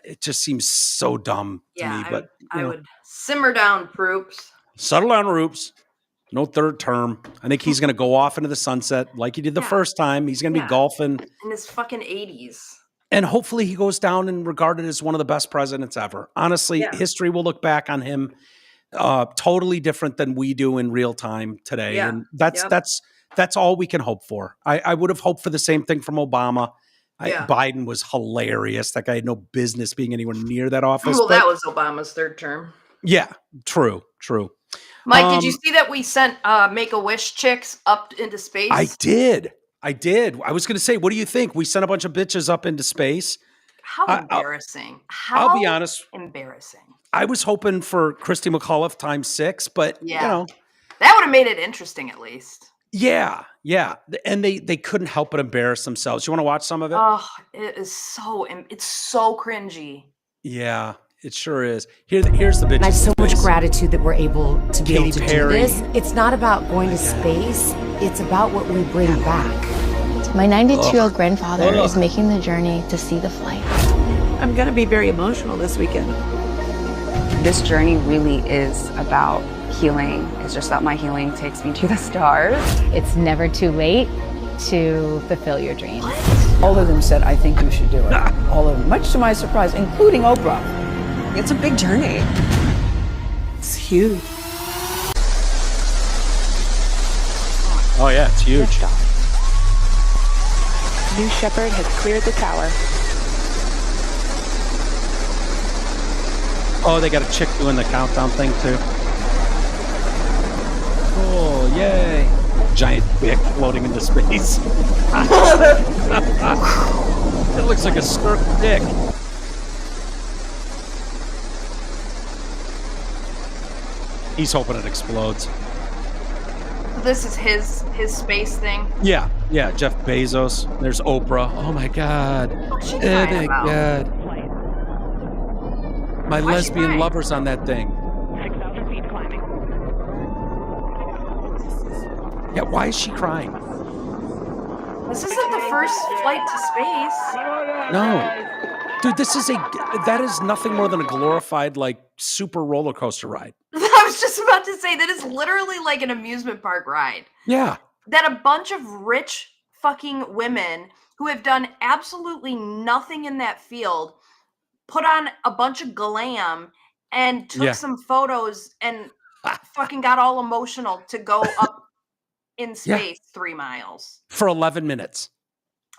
it just seems so dumb to me. But I would simmer down, Proops. Settle down, Roops. No third term. I think he's going to go off into the sunset like he did the first time. He's going to be golfing in his fucking 80s. And hopefully he goes down and regarded as one of the best presidents ever. Honestly, history will look back on him totally different than we do in real time today. Yeah. And that's all we can hope for. I would have hoped for the same thing from Obama. Biden was hilarious. That guy had no business being anywhere near that office. Well, that was Obama's third term. Yeah, true. Mike, did you see that we sent Make-A-Wish chicks up into space? I did. I was going to say, what do you think? We sent a bunch of bitches up into space. How embarrassing. I'll be honest. Embarrassing. I was hoping for Christy McAuliffe times 6, but you know. That would have made it interesting at least. Yeah. And they couldn't help but embarrass themselves. You want to watch some of it? Oh, it's so cringy. Yeah. It sure is. Here's the bitch. I have so much gratitude that we're able to be able to Perry. do this. It's not about going to space. It's about what we bring back. My 92-year-old grandfather is making the journey to see the flight. I'm going to be very emotional this weekend. This journey really is about healing. It's just that my healing takes me to the stars. It's never too late to fulfill your dreams. All of them said, I think you should do it. All of them, much to my surprise, including Oprah. It's a big journey. It's huge. Oh, yeah, it's huge. New Shepard has cleared the tower. Oh, they got a chick doing the countdown thing, too. Oh, yay. Giant dick floating into space. It looks like a skirk dick. He's hoping it explodes. This is his space thing. Yeah, Jeff Bezos. There's Oprah. Oh my God. What's she Oh crying my about? God. My lesbian lover's on that thing. 6,000 feet climbing. Yeah, why is she crying? This isn't the first flight to space. No. Dude, that is nothing more than a glorified, like, super roller coaster ride. I was just about to say that is literally like an amusement park ride. Yeah. That a bunch of rich fucking women who have done absolutely nothing in that field put on a bunch of glam and took some photos and fucking got all emotional to go up in space 3 miles. For 11 minutes.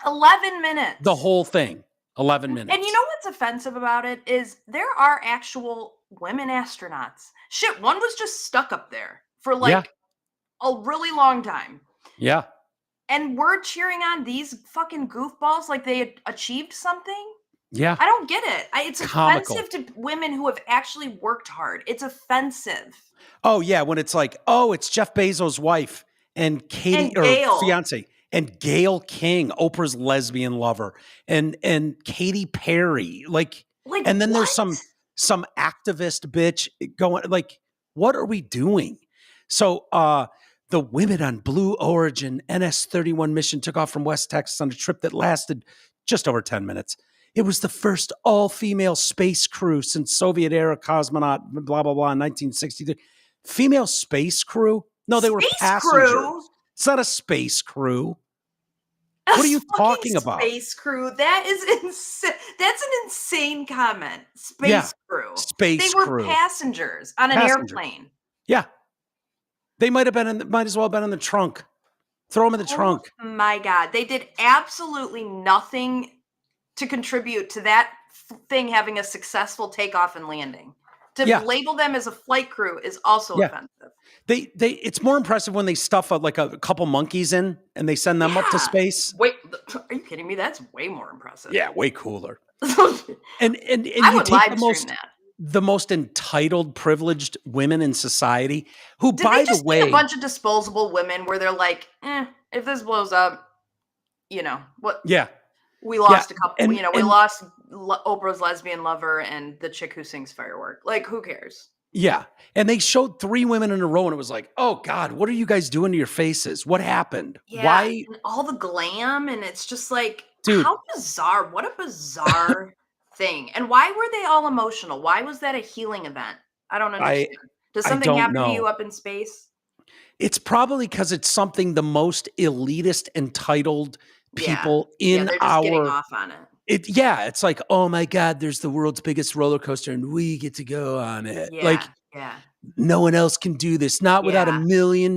11 minutes. The whole thing. 11 minutes. And you know what's offensive about it is there are actual women astronauts. Shit, one was just stuck up there for like a really long time. Yeah. And we're cheering on these fucking goofballs like they had achieved something. Yeah. I don't get it. It's Comical. offensive to women who have actually worked hard. It's offensive. Oh, yeah. When it's like, oh, it's Jeff Bezos' wife and Katie, or fiance, and Gayle King, Oprah's lesbian lover, and Katy Perry. Like and then there's some activist bitch going, like, what are we doing? So the women on Blue Origin NS-31 mission took off from West Texas on a trip that lasted just over 10 minutes. It was the first all-female space crew since Soviet-era cosmonaut, blah, blah, blah, in 1963. Female space crew? No, they were passengers. Crew? It's not a space crew. What are you talking about? Space crew. That is insane. That's an insane comment. Space crew. Space crew. They were passengers on an airplane. Yeah. They might as well have been in the trunk. Throw them in the trunk. My God. They did absolutely nothing to contribute to that thing having a successful takeoff and landing. To label them as a flight crew is also offensive. It's more impressive when they stuff a couple monkeys in and they send them up to space. Wait, are you kidding me? That's way more impressive. Yeah, way cooler. and I would live stream that. The most entitled, privileged women in society, who, by the way, a bunch of disposable women where they're like, if this blows up, what? Yeah. We lost a couple, we lost Oprah's lesbian lover and the chick who sings Firework. Like, who cares? Yeah. And they showed 3 women in a row and it was like, oh God, what are you guys doing to your faces? What happened? Yeah, why? And all the glam. And it's just like, dude, how bizarre. What a bizarre thing. And why were they all emotional? Why was that a healing event? I don't understand. Does something happen to you up in space? It's probably because it's something the most elitist, entitled people in they're just getting off on it. It's like, oh my God, there's the world's biggest roller coaster and we get to go on it. No one else can do this. Not without $1 million.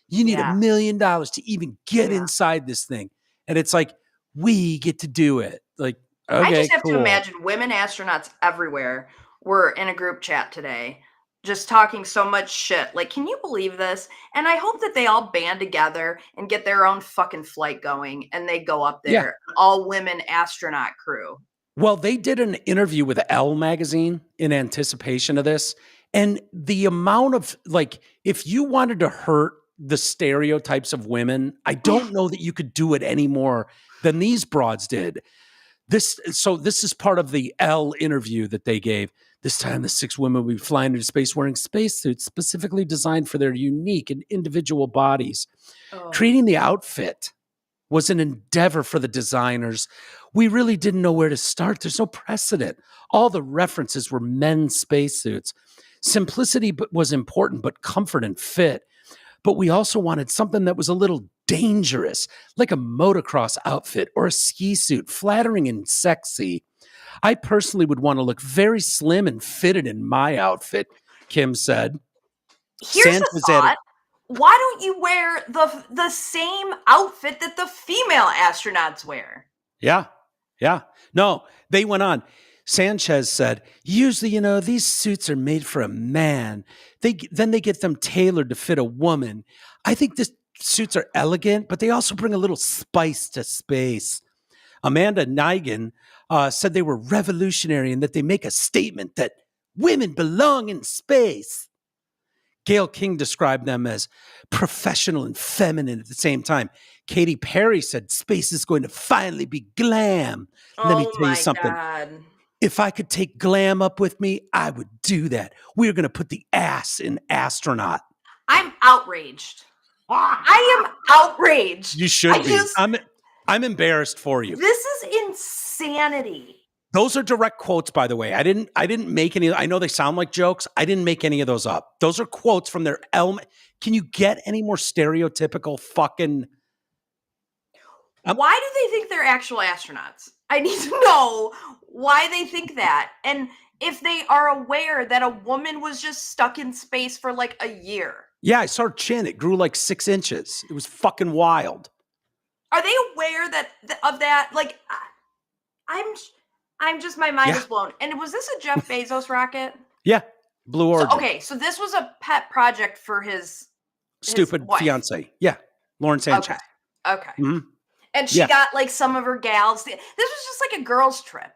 You need $1 million to even get inside this thing. And it's like, we get to do it. Like, okay, I just have to imagine women astronauts everywhere were in a group chat today just talking so much shit. Like, can you believe this? And I hope that they all band together and get their own fucking flight going and they go up there, all women astronaut crew. Well, they did an interview with Elle magazine in anticipation of this. And the amount of, if you wanted to hurt the stereotypes of women, I don't know that you could do it any more than these broads did. This is part of the Elle interview that they gave. This time, the 6 women will be flying into space wearing spacesuits specifically designed for their unique and individual bodies. Creating the outfit was an endeavor for the designers. We really didn't know where to start. There's no precedent. All the references were men's spacesuits. Simplicity was important, but comfort and fit. But we also wanted something that was a little dangerous, like a motocross outfit or a ski suit, flattering and sexy. I personally would want to look very slim and fitted in my outfit, Kim said. Here's a thought. Why don't you wear the same outfit that the female astronauts wear? Yeah. No, they went on. Sanchez said, usually, these suits are made for a man. Then they get them tailored to fit a woman. I think the suits are elegant, but they also bring a little spice to space. Amanda Nigan said they were revolutionary and that they make a statement that women belong in space. Gail King described them as professional and feminine at the same time. Katy Perry said space is going to finally be glam. Let me tell you something. God. If I could take glam up with me, I would do that. We're going to put the ass in astronaut. I'm outraged. I am outraged. You should be. I'm embarrassed for you. This is insanity. Those are direct quotes, by the way. I didn't make any. I know they sound like jokes. I didn't make any of those up. Those are quotes from their Can you get any more stereotypical fucking? Why do they think they're actual astronauts? I need to know why they think that. And if they are aware that a woman was just stuck in space for like a year. Yeah, I saw her chin. It grew like 6 inches. It was fucking wild. Are they aware of that? Like, I'm just, my mind is blown. And was this a Jeff Bezos rocket? Yeah, Blue Origin. So this was a pet project for his stupid fiance. Yeah, Lauren Sanchez. Okay. Mm-hmm. And she got like some of her gals. This was just like a girls' trip.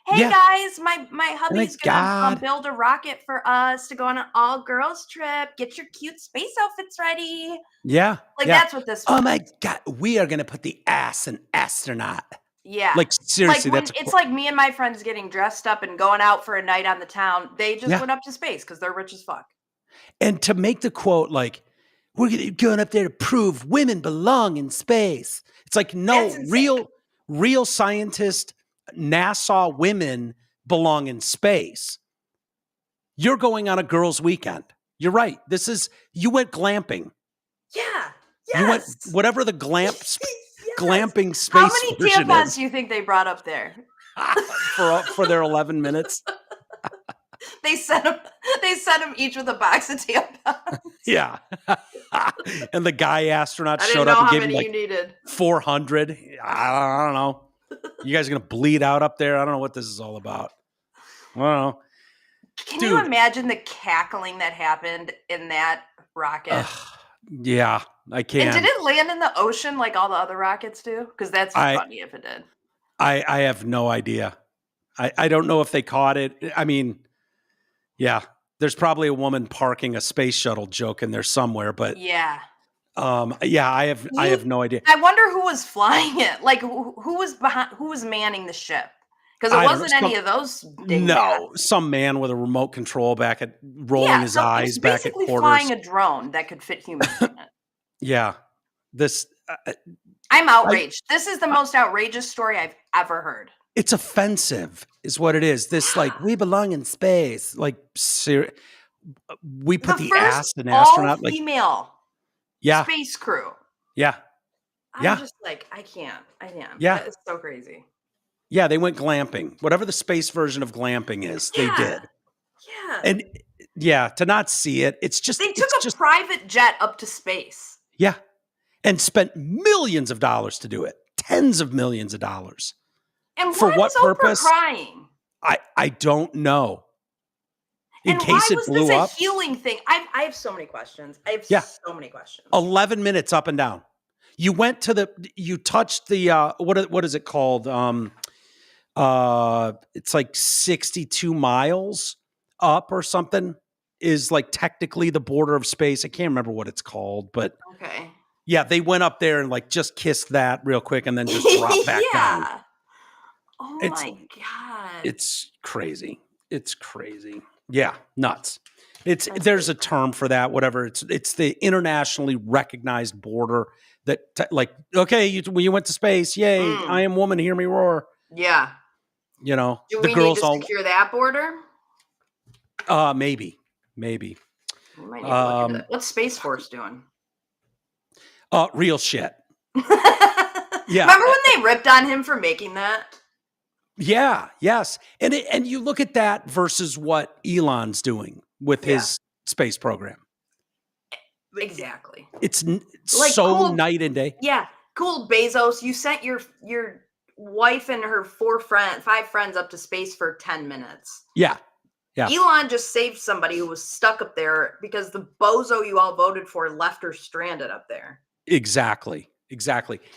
Hey guys, my hubby's gonna build a rocket for us to go on an all-girls trip. Get your cute space outfits ready. Yeah. That's what this was. Oh my God, we are gonna put the ass in astronaut. Yeah. Like seriously, it's like me and my friends getting dressed up and going out for a night on the town. They just went up to space because they're rich as fuck. And to make the quote like, we're going up there to prove women belong in space. It's like, no, real scientist, NASA women belong in space. You're going on a girls' weekend. You're right. You went glamping. Yeah. Yes. You went whatever the glamping space. How many tampons do you think they brought up there? for their 11 minutes? They sent them each with a box of tampons. Yeah. And the guy astronaut showed up and gave him like 400. I don't know. You guys are going to bleed out up there? I don't know what this is all about. I don't know. Can you imagine the cackling that happened in that rocket? Yeah, I can. And did it land in the ocean like all the other rockets do? Because that's funny if it did. I have no idea. I don't know if they caught it. I mean, yeah, there's probably a woman parking a space shuttle joke in there somewhere, but yeah, I have no idea. I wonder who was flying it. Like who was manning the ship? Because it wasn't any of those. Some man with a remote control back at rolling his eyes back at quarters. Flying a drone that could fit humans in it. Yeah, I'm outraged. This is the most outrageous story I've ever heard. It's offensive, is what it is. This we belong in space. Like, we put the ass in astronaut. Like female. Space crew. Yeah. I'm just like, I can't. Yeah. It's so crazy. Yeah, they went glamping. Whatever the space version of glamping is, they did. Yeah. And to not see it, it's just... They took a private jet up to space. Yeah. And spent millions of dollars to do it. Tens of millions of dollars. And for what purpose? Oprah crying? I don't know. In case it blew up. Why was this a healing thing? I have so many questions. So many questions. 11 minutes up and down. You went to you touched the, what is it called? It's like 62 miles up or something is like technically the border of space. I can't remember what it's called, but okay. Yeah, they went up there and like just kissed that real quick and then just dropped back down. Oh my God. It's crazy. It's crazy. Yeah, nuts. There's a term for that, whatever. It's the internationally recognized border that okay, you went to space. Yay, I am woman, hear me roar. Yeah. You know, do we need to secure that border? Maybe. We might need to look into that. What's Space Force doing? Real shit. Yeah. Remember when they ripped on him for making that? Yeah. Yes. And you look at that versus what Elon's doing with his space program. Exactly. It's like so cool, night and day. Yeah. Cool, Bezos. You sent your wife and her 5 friends up to space for 10 minutes. Yeah. Yeah. Elon just saved somebody who was stuck up there because the bozo you all voted for left her stranded up there. Exactly.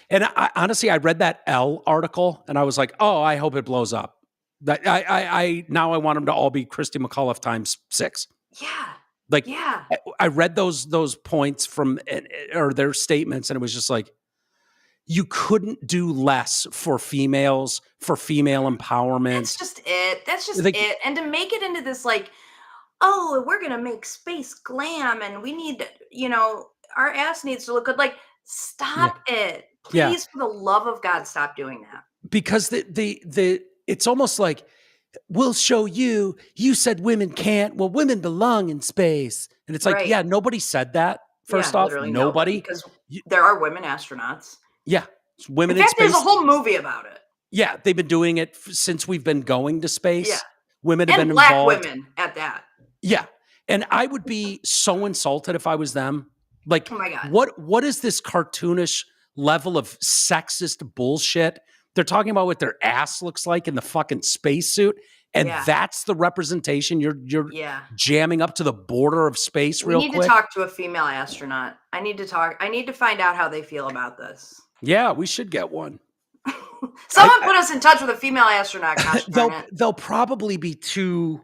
And I read that Elle article and I was like, oh, I hope it blows up. That I now I want them to all be Christy McAuliffe times 6. Yeah. I read those points from or their statements and it was just like, you couldn't do less for females, for female empowerment. That's just it. And to make it into this like, oh, we're going to make space glam and we need, our ass needs to look good. Like, stop it. Please, for the love of God, stop doing that. Because it's almost like, we'll show you said women can't. Well, women belong in space. And it's like, nobody said that. First off, nobody. Because there are women astronauts. Yeah. Women in fact, space. There's a whole movie about it. Yeah. They've been doing it since we've been going to space. Yeah. Women have been black involved. Women at that. Yeah. And I would be so insulted if I was them. Like, oh my God. What is this cartoonish level of sexist bullshit? They're talking about what their ass looks like in the fucking spacesuit. And that's the representation you're jamming up to the border of space real quick. We need to talk to a female astronaut. I need to find out how they feel about this. Yeah, we should get one. Someone put us in touch with a female astronaut. Gosh, they'll probably be too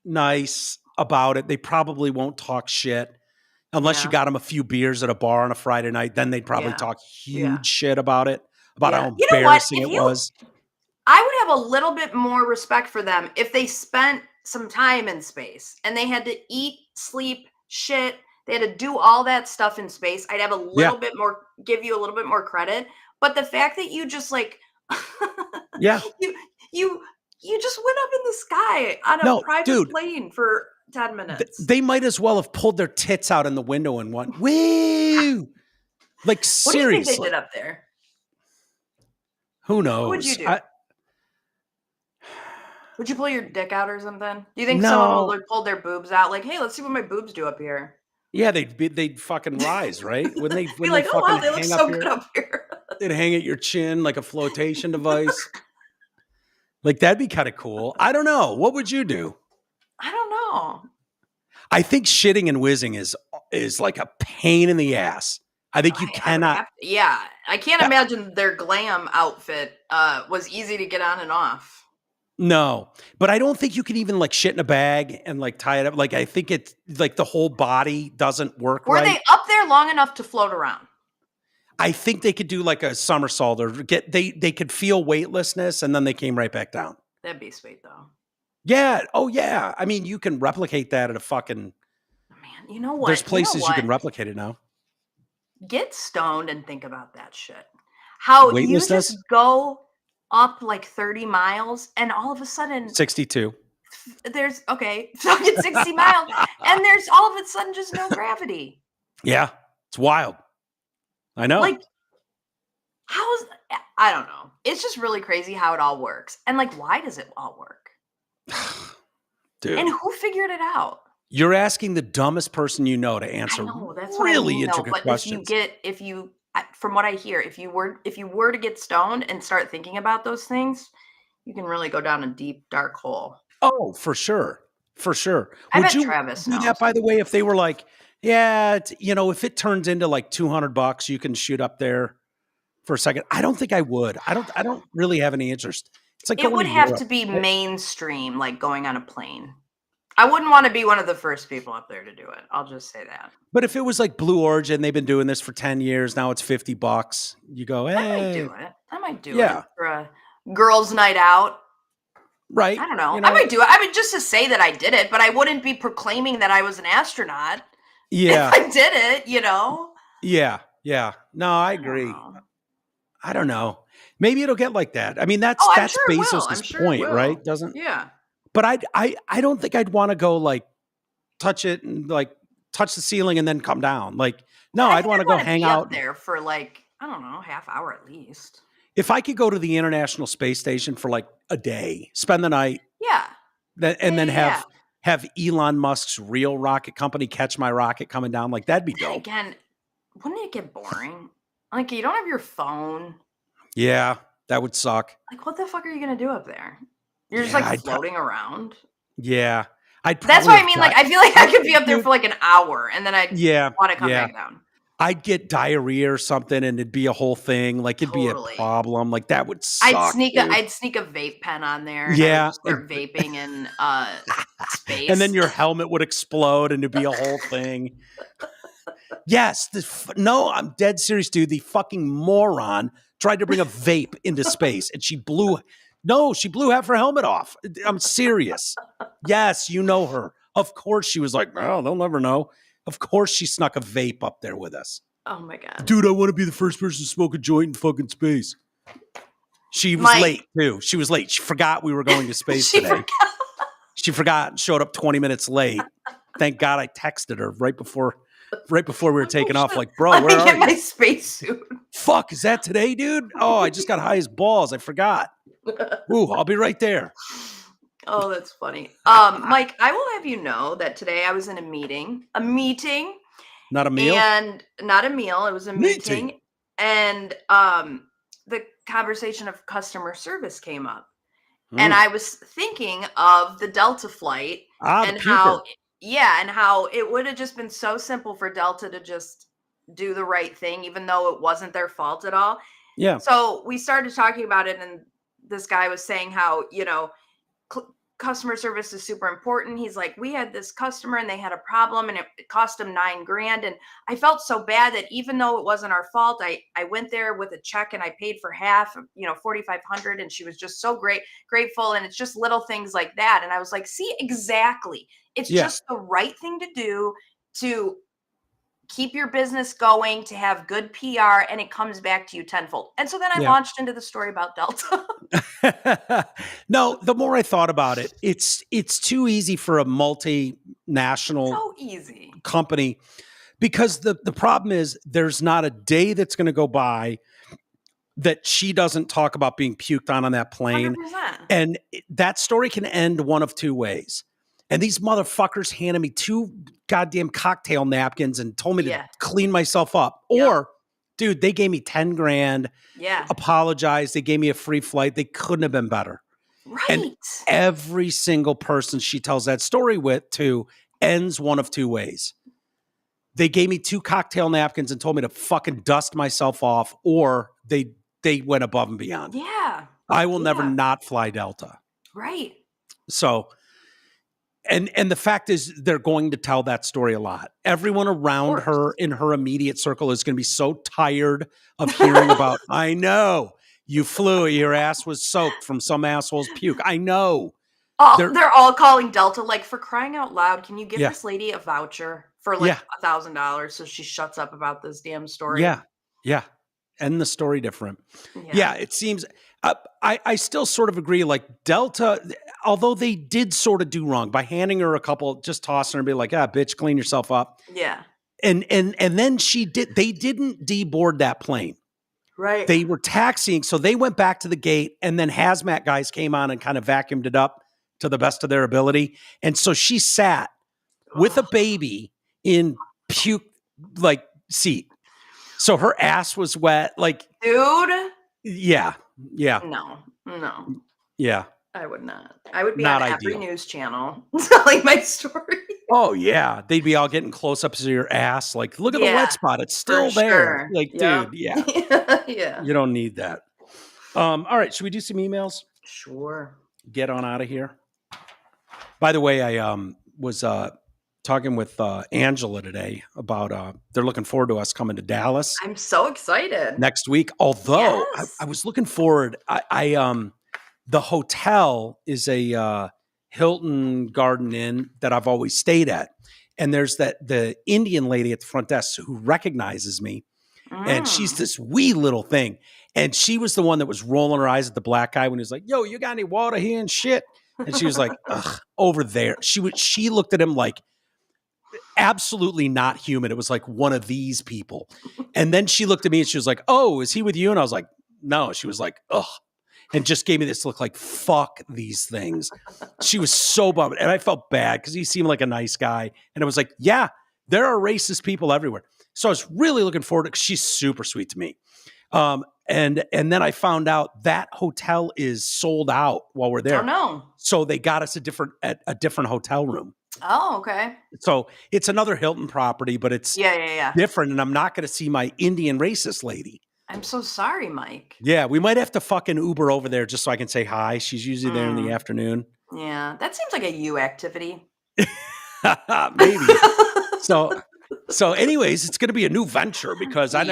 nice about it. They probably won't talk shit unless you got them a few beers at a bar on a Friday night. Then they'd probably talk huge shit about it, about how embarrassing it was. I would have a little bit more respect for them if they spent some time in space and they had to eat, sleep, shit. They had to do all that stuff in space. I'd have a little bit more, give you a little bit more credit. But the fact that you just like, You just went up in the sky on a private plane for 10 minutes. They might as well have pulled their tits out in the window and went, woo! Like, seriously. What do you think they did up there? Who knows? What would you do? Would you pull your dick out or something? Do you think someone would pull their boobs out? Like, hey, let's see what my boobs do up here. Yeah, they'd fucking rise, right? When they be like, oh wow, they look so good up here. They'd hang at your chin like a flotation device. Like, that'd be kind of cool. I don't know. What would you do? I don't know. I think shitting and whizzing is like a pain in the ass. I think you cannot. I can't imagine their glam outfit was easy to get on and off. No, but I don't think you can even like shit in a bag and like tie it up. Like, I think it's like the whole body doesn't work right. Were they up there long enough to float around? I think they could do like a somersault or they could feel weightlessness and then they came right back down. That'd be sweet though. Yeah. Oh yeah. I mean, you can replicate that at a fucking. Man, you know what? There's places you can replicate it now. Get stoned and think about that shit. How you just go up like 30 miles and all of a sudden 62. There's fucking 60 miles and there's all of a sudden just no gravity. Yeah, it's wild. I know. Like, I don't know. It's just really crazy how it all works. And like, why does it all work? Dude. And who figured it out? You're asking the dumbest person you know to answer really intricate questions. From what I hear, if you were to get stoned and start thinking about those things, you can really go down a deep, dark hole. Oh, for sure. For sure. I bet Travis knows. Yeah, by the way, if they were like, yeah, if it turns into like $200, you can shoot up there for a second. I don't think I would. I don't really have any interest. It's like it would have to be mainstream, like going on a plane. I wouldn't want to be one of the first people up there to do it. I'll just say that. But if it was like Blue Origin, they've been doing this for 10 years. Now it's $50. You go, hey. I might do it for a girls' night out. Right. I don't know. I might do it. I mean, just to say that I did it, but I wouldn't be proclaiming that I was an astronaut. Yeah. If I did it, Yeah. Yeah. No, I agree. I don't know. Maybe it'll get like that. I mean, that's Bezos' point, right? Doesn't? Yeah. But I don't think I'd want to go like touch it and like touch the ceiling and then come down. Like, no, I'd want to go hang out there for like, I don't know, half hour at least. If I could go to the International Space Station for like a day, spend the night. Yeah. Then have Elon Musk's real rocket company catch my rocket coming down. Like, that'd be dope. Again, wouldn't it get boring? Like, you don't have your phone. Yeah, that would suck. Like, what the fuck are you going to do up there? You're just like floating around. Yeah. That's what I mean. Like, I feel like I could be up there for like an hour and then I'd want to come back down. I'd get diarrhea or something and it'd be a whole thing. Like, it'd be a problem. Like, that would suck. I'd sneak a vape pen on there. And I'd start vaping in space. And then your helmet would explode and it'd be a whole thing. Yes. No, I'm dead serious, dude. The fucking moron tried to bring a vape into space and she blew half her helmet off. I'm serious. Yes, you know her. Of course she was like, oh, they'll never know. Of course she snuck a vape up there with us. Oh my God. Dude, I want to be the first person to smoke a joint in fucking space. She was late too. She was late. She forgot we were going to space today. She forgot and showed up 20 minutes late. Thank God I texted her right before we were taking off. Like, bro, where are you? Let me get my spacesuit. Fuck, is that today, dude? Oh, I just got high as balls. I forgot. Ooh, I'll be right there. Oh, that's funny. Mike, I will have you know that today I was in a meeting. Not a meal? And not a meal. It was a meeting. And the conversation of customer service came up. And I was thinking of the Delta flight and how it would have just been so simple for Delta to just do the right thing, even though it wasn't their fault at all. Yeah. So we started talking about it, and this guy was saying how, customer service is super important. He's like, we had this customer and they had a problem and it cost them $9,000. And I felt so bad that even though it wasn't our fault, I went there with a check and I paid for half, $4,500. And she was just so grateful. And it's just little things like that. And I was like, see, exactly. It's just the right thing to do to keep your business going, to have good PR, and it comes back to you tenfold. And so then I launched into the story about Delta. No, the more I thought about it, it's too easy for a multinational company, because the problem is there's not a day that's going to go by that she doesn't talk about being puked on that plane. 100%. And that story can end one of two ways. And these motherfuckers handed me 2 goddamn cocktail napkins and told me to clean myself up. Yep. Or, dude, they gave me 10 grand, apologized. They gave me a free flight. They couldn't have been better. Right. And every single person she tells that story to ends one of two ways. They gave me 2 cocktail napkins and told me to fucking dust myself off, or they went above and beyond. Yeah. I will never not fly Delta. Right. So, and the fact is, they're going to tell that story a lot. Everyone around her in her immediate circle is going to be so tired of hearing about, I know you flew, your ass was soaked from some asshole's puke. I know. They're all calling Delta, like, for crying out loud, can you give this lady a voucher for like $1,000 so she shuts up about this damn story? Yeah. End the story different. Yeah, it seems, I still sort of agree, like Delta, although they did sort of do wrong by handing her a couple, just tossing her and be like, bitch, clean yourself up. Yeah. And then they didn't deboard that plane. Right. They were taxiing, so they went back to the gate, and then hazmat guys came on and kind of vacuumed it up to the best of their ability. And so she sat with a baby in puke like seat. So her ass was wet, like, dude. Yeah. No. Yeah. I would not. I would be not on ideal. every news channel telling my story. Oh yeah, they'd be all getting close-ups of your ass, like, look at the wet spot, it's still there. Sure. Like, dude, yeah. You don't need that. All right, should we do some emails? Sure. Get on out of here. By the way, I was talking with Angela today about they're looking forward to us coming to Dallas. I'm so excited. Next week. Although I was looking forward, the hotel is a Hilton Garden Inn that I've always stayed at. And there's the Indian lady at the front desk who recognizes me. And she's this wee little thing. And she was the one that was rolling her eyes at the black guy when he was like, yo, you got any water here and shit? And she was like, ugh, over there. She looked at him like absolutely not human. It was like one of these people. And then she looked at me and she was like, oh, is he with you? And I was like, no. She was like, ugh. And just gave me this look like, fuck these things. She was so bummed. And I felt bad because he seemed like a nice guy. And it was like, yeah, there are racist people everywhere. So I was really looking forward to it because she's super sweet to me. And then I found out that hotel is sold out while we're there. Oh, no. So they got us a different hotel room. Oh, okay. So it's another Hilton property, but it's different. And I'm not going to see my Indian racist lady. I'm so sorry, Mike. Yeah, we might have to fucking Uber over there just so I can say hi. She's usually there in the afternoon. Yeah, that seems like a you activity. Maybe. So anyways, it's going to be a new venture because I've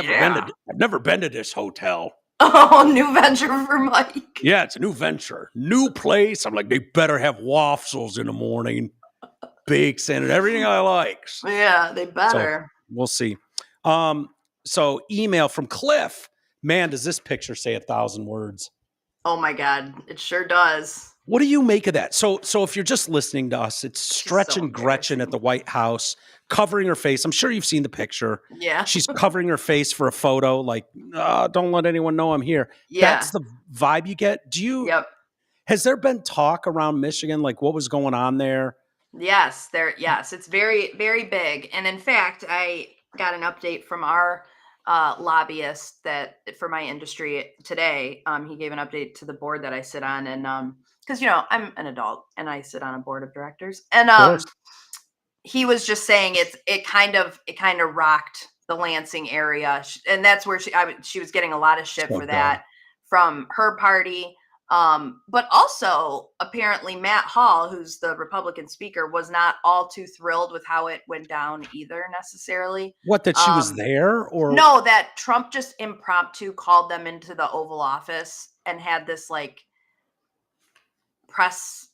never been to this hotel. Oh, new venture for Mike. Yeah, it's a new venture. New place. I'm like, they better have waffles in the morning. Bakes and everything I like. Yeah, they better. So, we'll see. So email from Cliff. Man, does this picture say 1,000 words? Oh my God, it sure does. What do you make of that? So if you're just listening to us, it's Stretch and Gretchen at the White House covering her face. I'm sure you've seen the picture. Yeah. She's covering her face for a photo, like, don't let anyone know I'm here. Yeah. That's the vibe you get. Has there been talk around Michigan, like what was going on there? Yes, it's very, very big. And in fact, I got an update from our lobbyist that for my industry today. He gave an update to the board that I sit on, and because I'm an adult and I sit on a board of directors, and he was just saying it kind of rocked the Lansing area, and that's where she was getting a lot of shit for that from her party. But also apparently Matt Hall, who's the Republican speaker, was not all too thrilled with how it went down either necessarily. What, that she was there, or no, that Trump just impromptu called them into the Oval Office and had this like press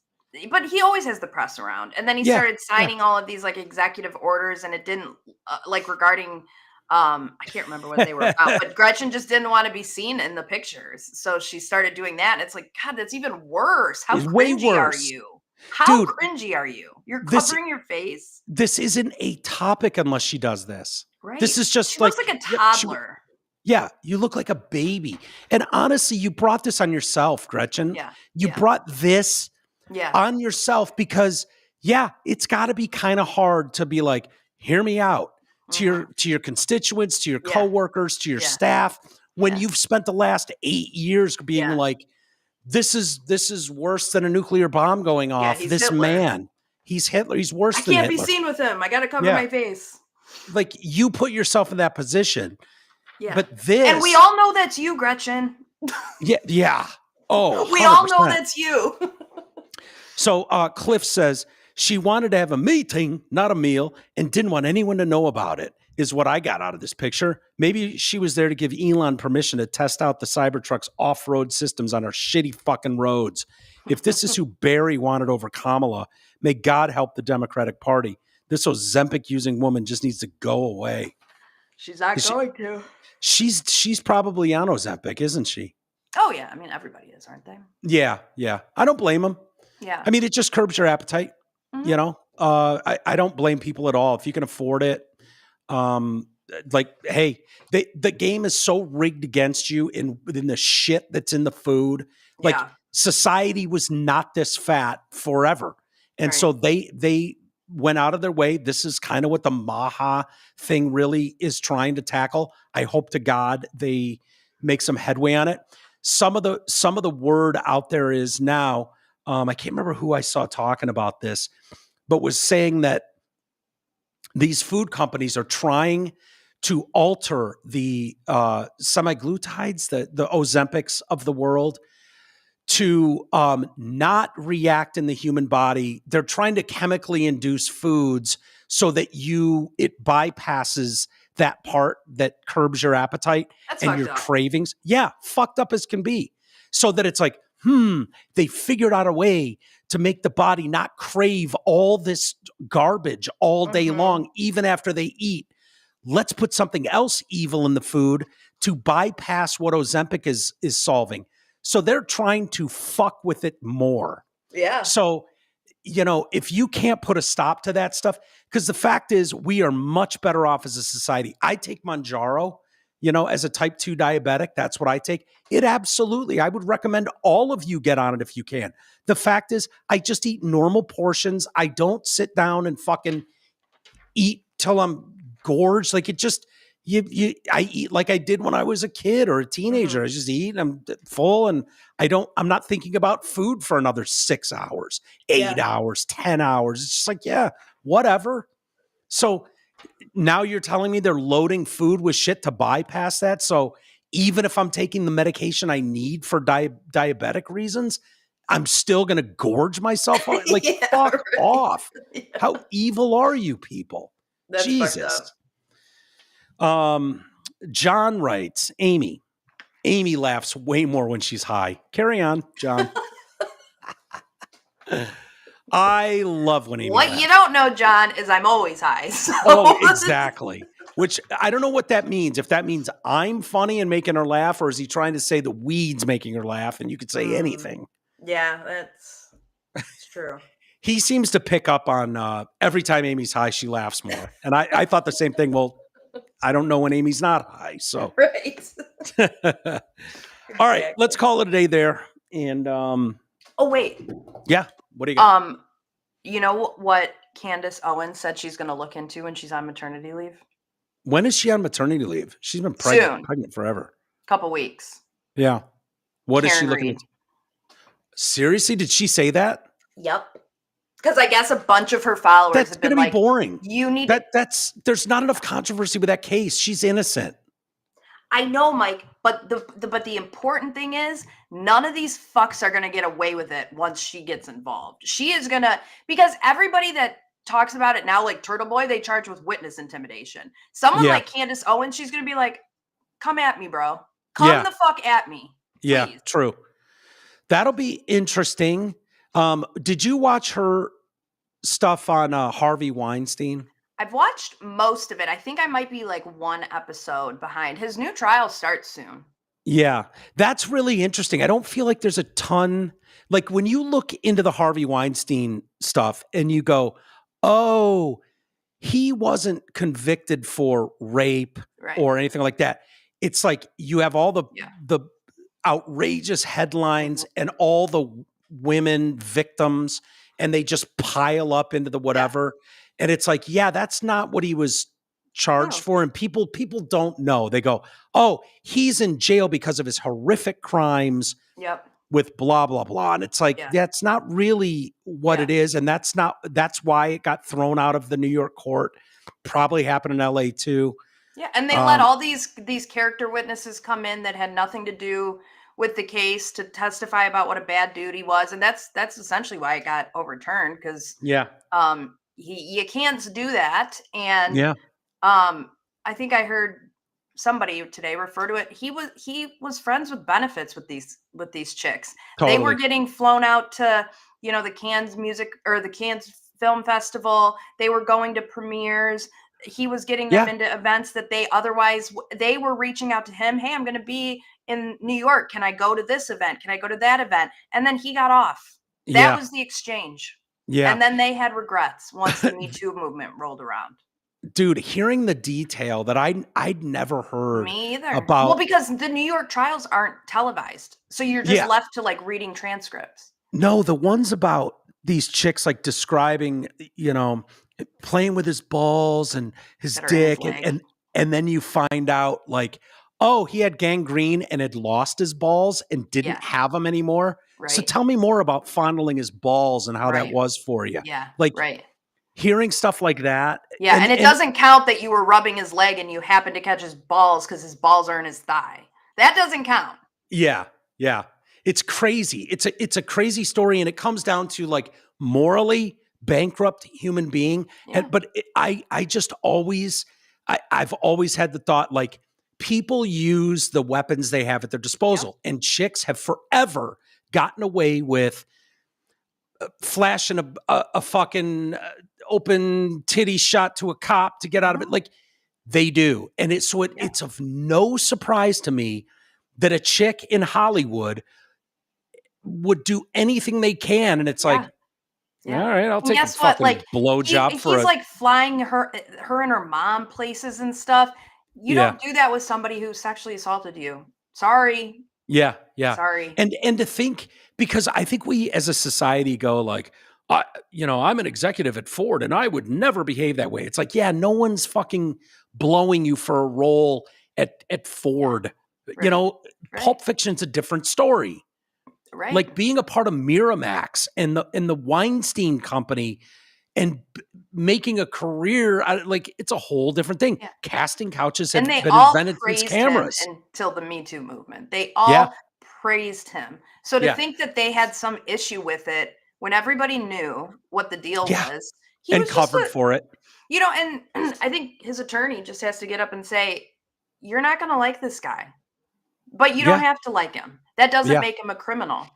But he always has the press around. And then he started signing all of these like executive orders, and it didn't like regarding I can't remember what they were about, but Gretchen just didn't want to be seen in the pictures. So she started doing that. And it's like, God, that's even worse. How cringy are you? How cringy are you? You're covering your face. This isn't a topic unless she does this. Right. This is just she looks like a toddler. You look like a baby. And honestly, you brought this on yourself, Gretchen. Yeah. You brought this on yourself because, it's got to be kind of hard to be like, hear me out to your constituents, to your coworkers, to your staff, when you've spent the last 8 years being like, this is worse than a nuclear bomb going off. This Hitler. Man, he's Hitler. He's worse than Hitler. I can't be seen with him. I got to cover my face. Like, you put yourself in that position. Yeah. But this. And we all know that's you, Gretchen. Yeah. Oh, we all know that's you. So Cliff says she wanted to have a meeting, not a meal, and didn't want anyone to know about it, is what I got out of this picture. Maybe she was there to give Elon permission to test out the Cybertruck's off-road systems on our shitty fucking roads. If this is who Barry wanted over Kamala, may God help the Democratic Party. This Ozempic using woman just needs to go away. She's not going to. She's probably on Ozempic, isn't she? Oh, yeah. I mean, everybody is, aren't they? Yeah. I don't blame them. Yeah. I mean, it just curbs your appetite. Mm-hmm. You know, I don't blame people at all. If you can afford it, like, hey, the game is so rigged against you in the shit that's in the food. Like, society was not this fat forever. And so they went out of their way. This is kind of what the Maha thing really is trying to tackle. I hope to God they make some headway on it. Some of the word out there is now, I can't remember who I saw talking about this, but was saying that these food companies are trying to alter the semaglutides, the Ozempics of the world, to not react in the human body. They're trying to chemically induce foods so that it bypasses that part that curbs your appetite and your cravings. Yeah, fucked up as can be. So that it's like, they figured out a way to make the body not crave all this garbage all day long, even after they eat. Let's put something else evil in the food to bypass what Ozempic is solving. So they're trying to fuck with it more. Yeah. So, if you can't put a stop to that stuff, because the fact is we are much better off as a society. I take Mounjaro, as a type 2 diabetic. That's what I take. I would recommend all of you get on it if you can. The fact is I just eat normal portions. I don't sit down and fucking eat till I'm gorged. Like, it just, I eat like I did when I was a kid or a teenager. I just eat and I'm full, and I'm not thinking about food for another 6 hours, 8 hours, 10 hours. It's just like, whatever. So now you're telling me they're loading food with shit to bypass that. So even if I'm taking the medication I need for diabetic reasons, I'm still going to gorge myself. Like, fuck off. Yeah. How evil are you people? That's Jesus. John writes, Amy laughs way more when she's high. Carry on, John. I love when Amy laughs. You don't know, John, is I'm always high. So. Oh, exactly. Which I don't know what that means. If that means I'm funny and making her laugh, or is he trying to say the weed's making her laugh and you could say anything? Yeah, that's true. He seems to pick up on every time Amy's high, she laughs more. And I thought the same thing. Well, I don't know when Amy's not high. So, right. All right, let's call it a day there. And oh, wait. Yeah. What do you got? You know what Candace Owens said she's going to look into when she's on maternity leave? When is she on maternity leave? She's been pregnant forever. Couple weeks. Yeah. What Karen is she looking at? Seriously? Did she say that? Yep. Because I guess a bunch of her followers That's have been going to be boring. You need there's not enough controversy with that case. She's innocent. I know, Mike, but the important thing is none of these fucks are going to get away with it once she gets involved. She is going to, because everybody that talks about it now, like Turtle Boy, they charge with witness intimidation. Someone like Candace Owens, she's going to be like, come at me, bro. Come the fuck at me. Please. Yeah, true. That'll be interesting. Did you watch her stuff on Harvey Weinstein? I've watched most of it. I think I might be like one episode behind. His new trial starts soon. Yeah, that's really interesting. I don't feel like there's a ton, like when you look into the Harvey Weinstein stuff and you go, oh, he wasn't convicted for rape or anything like that. It's like you have all the outrageous headlines and all the women victims, and they just pile up into the whatever. And it's like, yeah, that's not what he was charged for. And people don't know. They go, oh, he's in jail because of his horrific crimes with blah, blah, blah. And it's like, that's not really what it is. And that's why it got thrown out of the New York court. Probably happened in LA too. Yeah. And they let all these character witnesses come in that had nothing to do with the case to testify about what a bad dude he was. And that's essentially why it got overturned. Cause you can't do that. And I think I heard somebody today refer to it. He was friends with benefits with these chicks. Totally. They were getting flown out to, the Cannes the Cannes Film Festival. They were going to premieres. He was getting them into events that they were reaching out to him. Hey, I'm going to be in New York. Can I go to this event? Can I go to that event? And then he got off. That was the exchange. Yeah. And then they had regrets once the Me Too movement rolled around. Dude, hearing the detail that I'd never heard Me either. about. Well, because the New York trials aren't televised. So you're just left to like reading transcripts. No, the ones about these chicks like describing, playing with his balls and his dick and then you find out like, oh, he had gangrene and had lost his balls and didn't have them anymore. Right. So tell me more about fondling his balls and how that was for you. Yeah. Like hearing stuff like that. Yeah. And it doesn't count that you were rubbing his leg and you happened to catch his balls because his balls are in his thigh. That doesn't count. Yeah. Yeah. It's crazy. It's a crazy story. And it comes down to like morally bankrupt human being. Yeah. But I've always had the thought like people use the weapons they have at their disposal and chicks have forever gotten away with flashing a fucking open titty shot to a cop to get out of it. Like they do. And it's of no surprise to me that a chick in Hollywood would do anything they can. And it's like, all right, I'll take a fucking blowjob he's like flying her and her mom places and stuff. You don't do that with somebody who sexually assaulted you. Sorry. Yeah. Yeah. Sorry. And to think, because I think we as a society go like, I'm an executive at Ford and I would never behave that way. It's like, no one's fucking blowing you for a role at Ford. Right. Pulp Fiction's a different story. Right. Like being a part of Miramax and the Weinstein Company and making a career, it's a whole different thing. Yeah. Casting couches have been invented since cameras. Until the Me Too movement. They all praised him. So to think that they had some issue with it when everybody knew what the deal was. He was covered for it. And I think his attorney just has to get up and say, you're not going to like this guy. But you don't have to like him. That doesn't make him a criminal.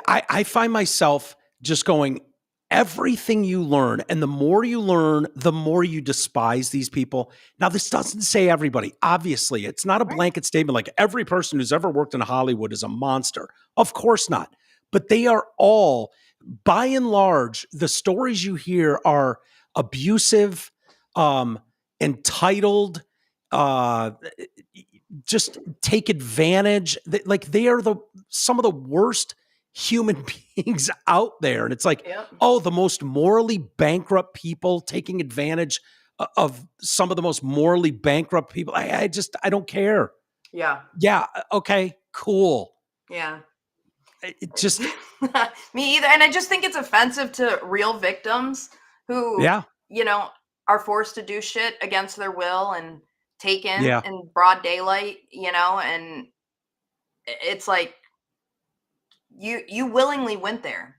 I find myself just going, everything you learn, and the more you learn, the more you despise these people. Now, this doesn't say everybody. Obviously, it's not a blanket statement like every person who's ever worked in Hollywood is a monster. Of course not. But they are all, by and large, the stories you hear are abusive, entitled, just take advantage. Like they are some of the worst human beings out there. And it's like, the most morally bankrupt people taking advantage of some of the most morally bankrupt people. I don't care. Yeah. Yeah. Okay, cool. Yeah. It just me either. And I just think it's offensive to real victims who, are forced to do shit against their will and taken in broad daylight, and it's like you willingly went there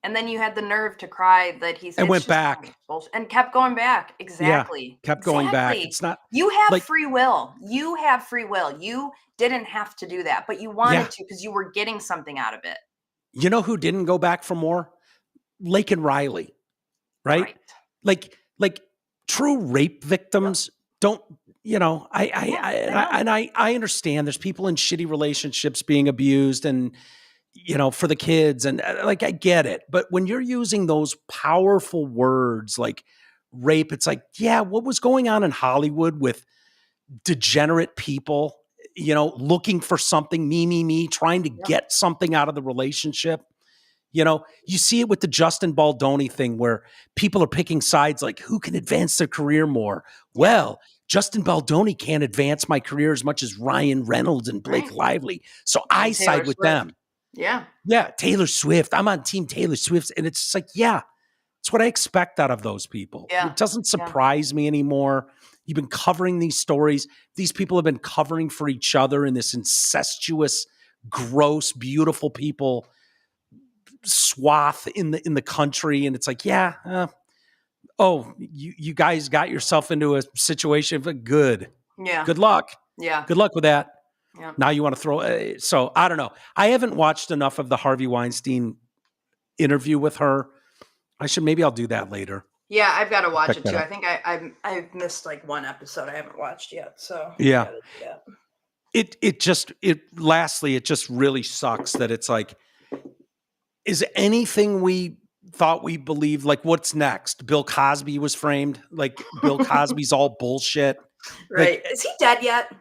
and then you had the nerve to cry that and went back and kept going back. Exactly. Kept going back. It's not, you have free will. You have free will. You didn't have to do that, but you wanted to because you were getting something out of it. You know who didn't go back for more? Laken Riley, right? Like true rape victims don't, I understand there's people in shitty relationships being abused and, for the kids and I get it. But when you're using those powerful words like rape, it's like, yeah, what was going on in Hollywood with degenerate people, looking for something, me, trying to get something out of the relationship. You see it with the Justin Baldoni thing where people are picking sides like who can advance their career more. Well, Justin Baldoni can't advance my career as much as Ryan Reynolds and Blake Lively. So I side with them. Yeah. Yeah. Taylor Swift. I'm on team Taylor Swift. And it's just like, yeah, it's what I expect out of those people. Yeah. It doesn't surprise me anymore. You've been covering these stories. These people have been covering for each other in this incestuous, gross, beautiful people swath in the country. And it's like, you guys got yourself into a situation, but good. Yeah. Good luck. Yeah. Good luck with that. Yeah. Now you want to throw, so I don't know. I haven't watched enough of the Harvey Weinstein interview with her. Maybe I'll do that later. Yeah, I've got to watch it too. I think I've missed like one episode I haven't watched yet. So yeah. It just really sucks that it's like, is anything we thought we believed, like what's next? Bill Cosby was framed. Like Bill Cosby's all bullshit. Right. Is he dead yet?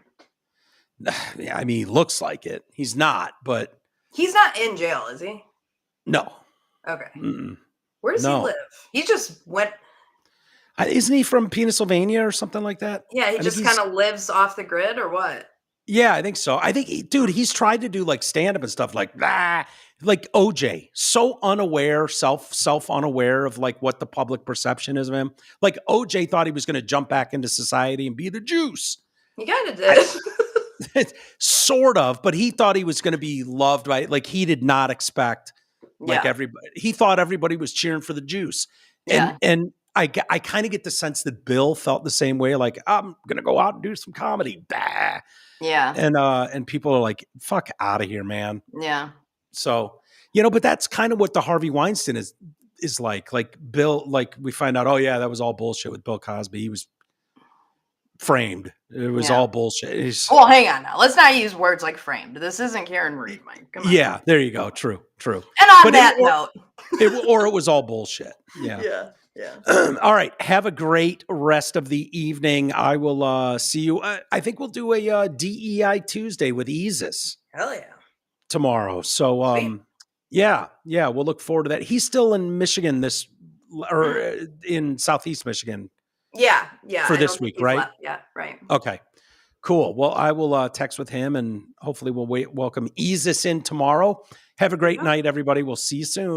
Yeah, I mean, he looks like it. He's not, but he's not in jail, is he? No. Okay. Mm-mm. Where does he live? He just went. Isn't he from Pennsylvania or something like that? Yeah, he just kind of lives off the grid or what? Yeah, I think so. I think, he's tried to do like stand-up and stuff like OJ, so unaware, self-unaware of like what the public perception is of him. Like OJ thought he was going to jump back into society and be the juice. He kind of did. Sort of, but he thought he was going to be loved by, like he did not expect everybody. He thought everybody was cheering for the juice. And I kind of get the sense that Bill felt the same way. Like, I'm going to go out and do some comedy. Bah. Yeah. And people are like, fuck out of here, man. Yeah. So, but that's kind of what the Harvey Weinstein is like Bill, like we find out, oh yeah, that was all bullshit with Bill Cosby. He was framed. It was all bullshit. Well, hang on now. Let's not use words like framed. This isn't Karen Reed, Mike. Come on. Yeah, there you go. True. And on that note. Or it was all bullshit. Yeah. Yeah. All right. Have a great rest of the evening. I will see you. I think we'll do a DEI Tuesday with Isis. Hell yeah. Tomorrow. So, yeah, we'll look forward to that. He's still in Michigan or in Southeast Michigan. Yeah. For this week, right? Yeah, right. Okay, cool. Well, I will text with him and hopefully we'll welcome Isis in tomorrow. Have a great night, everybody. We'll see you soon.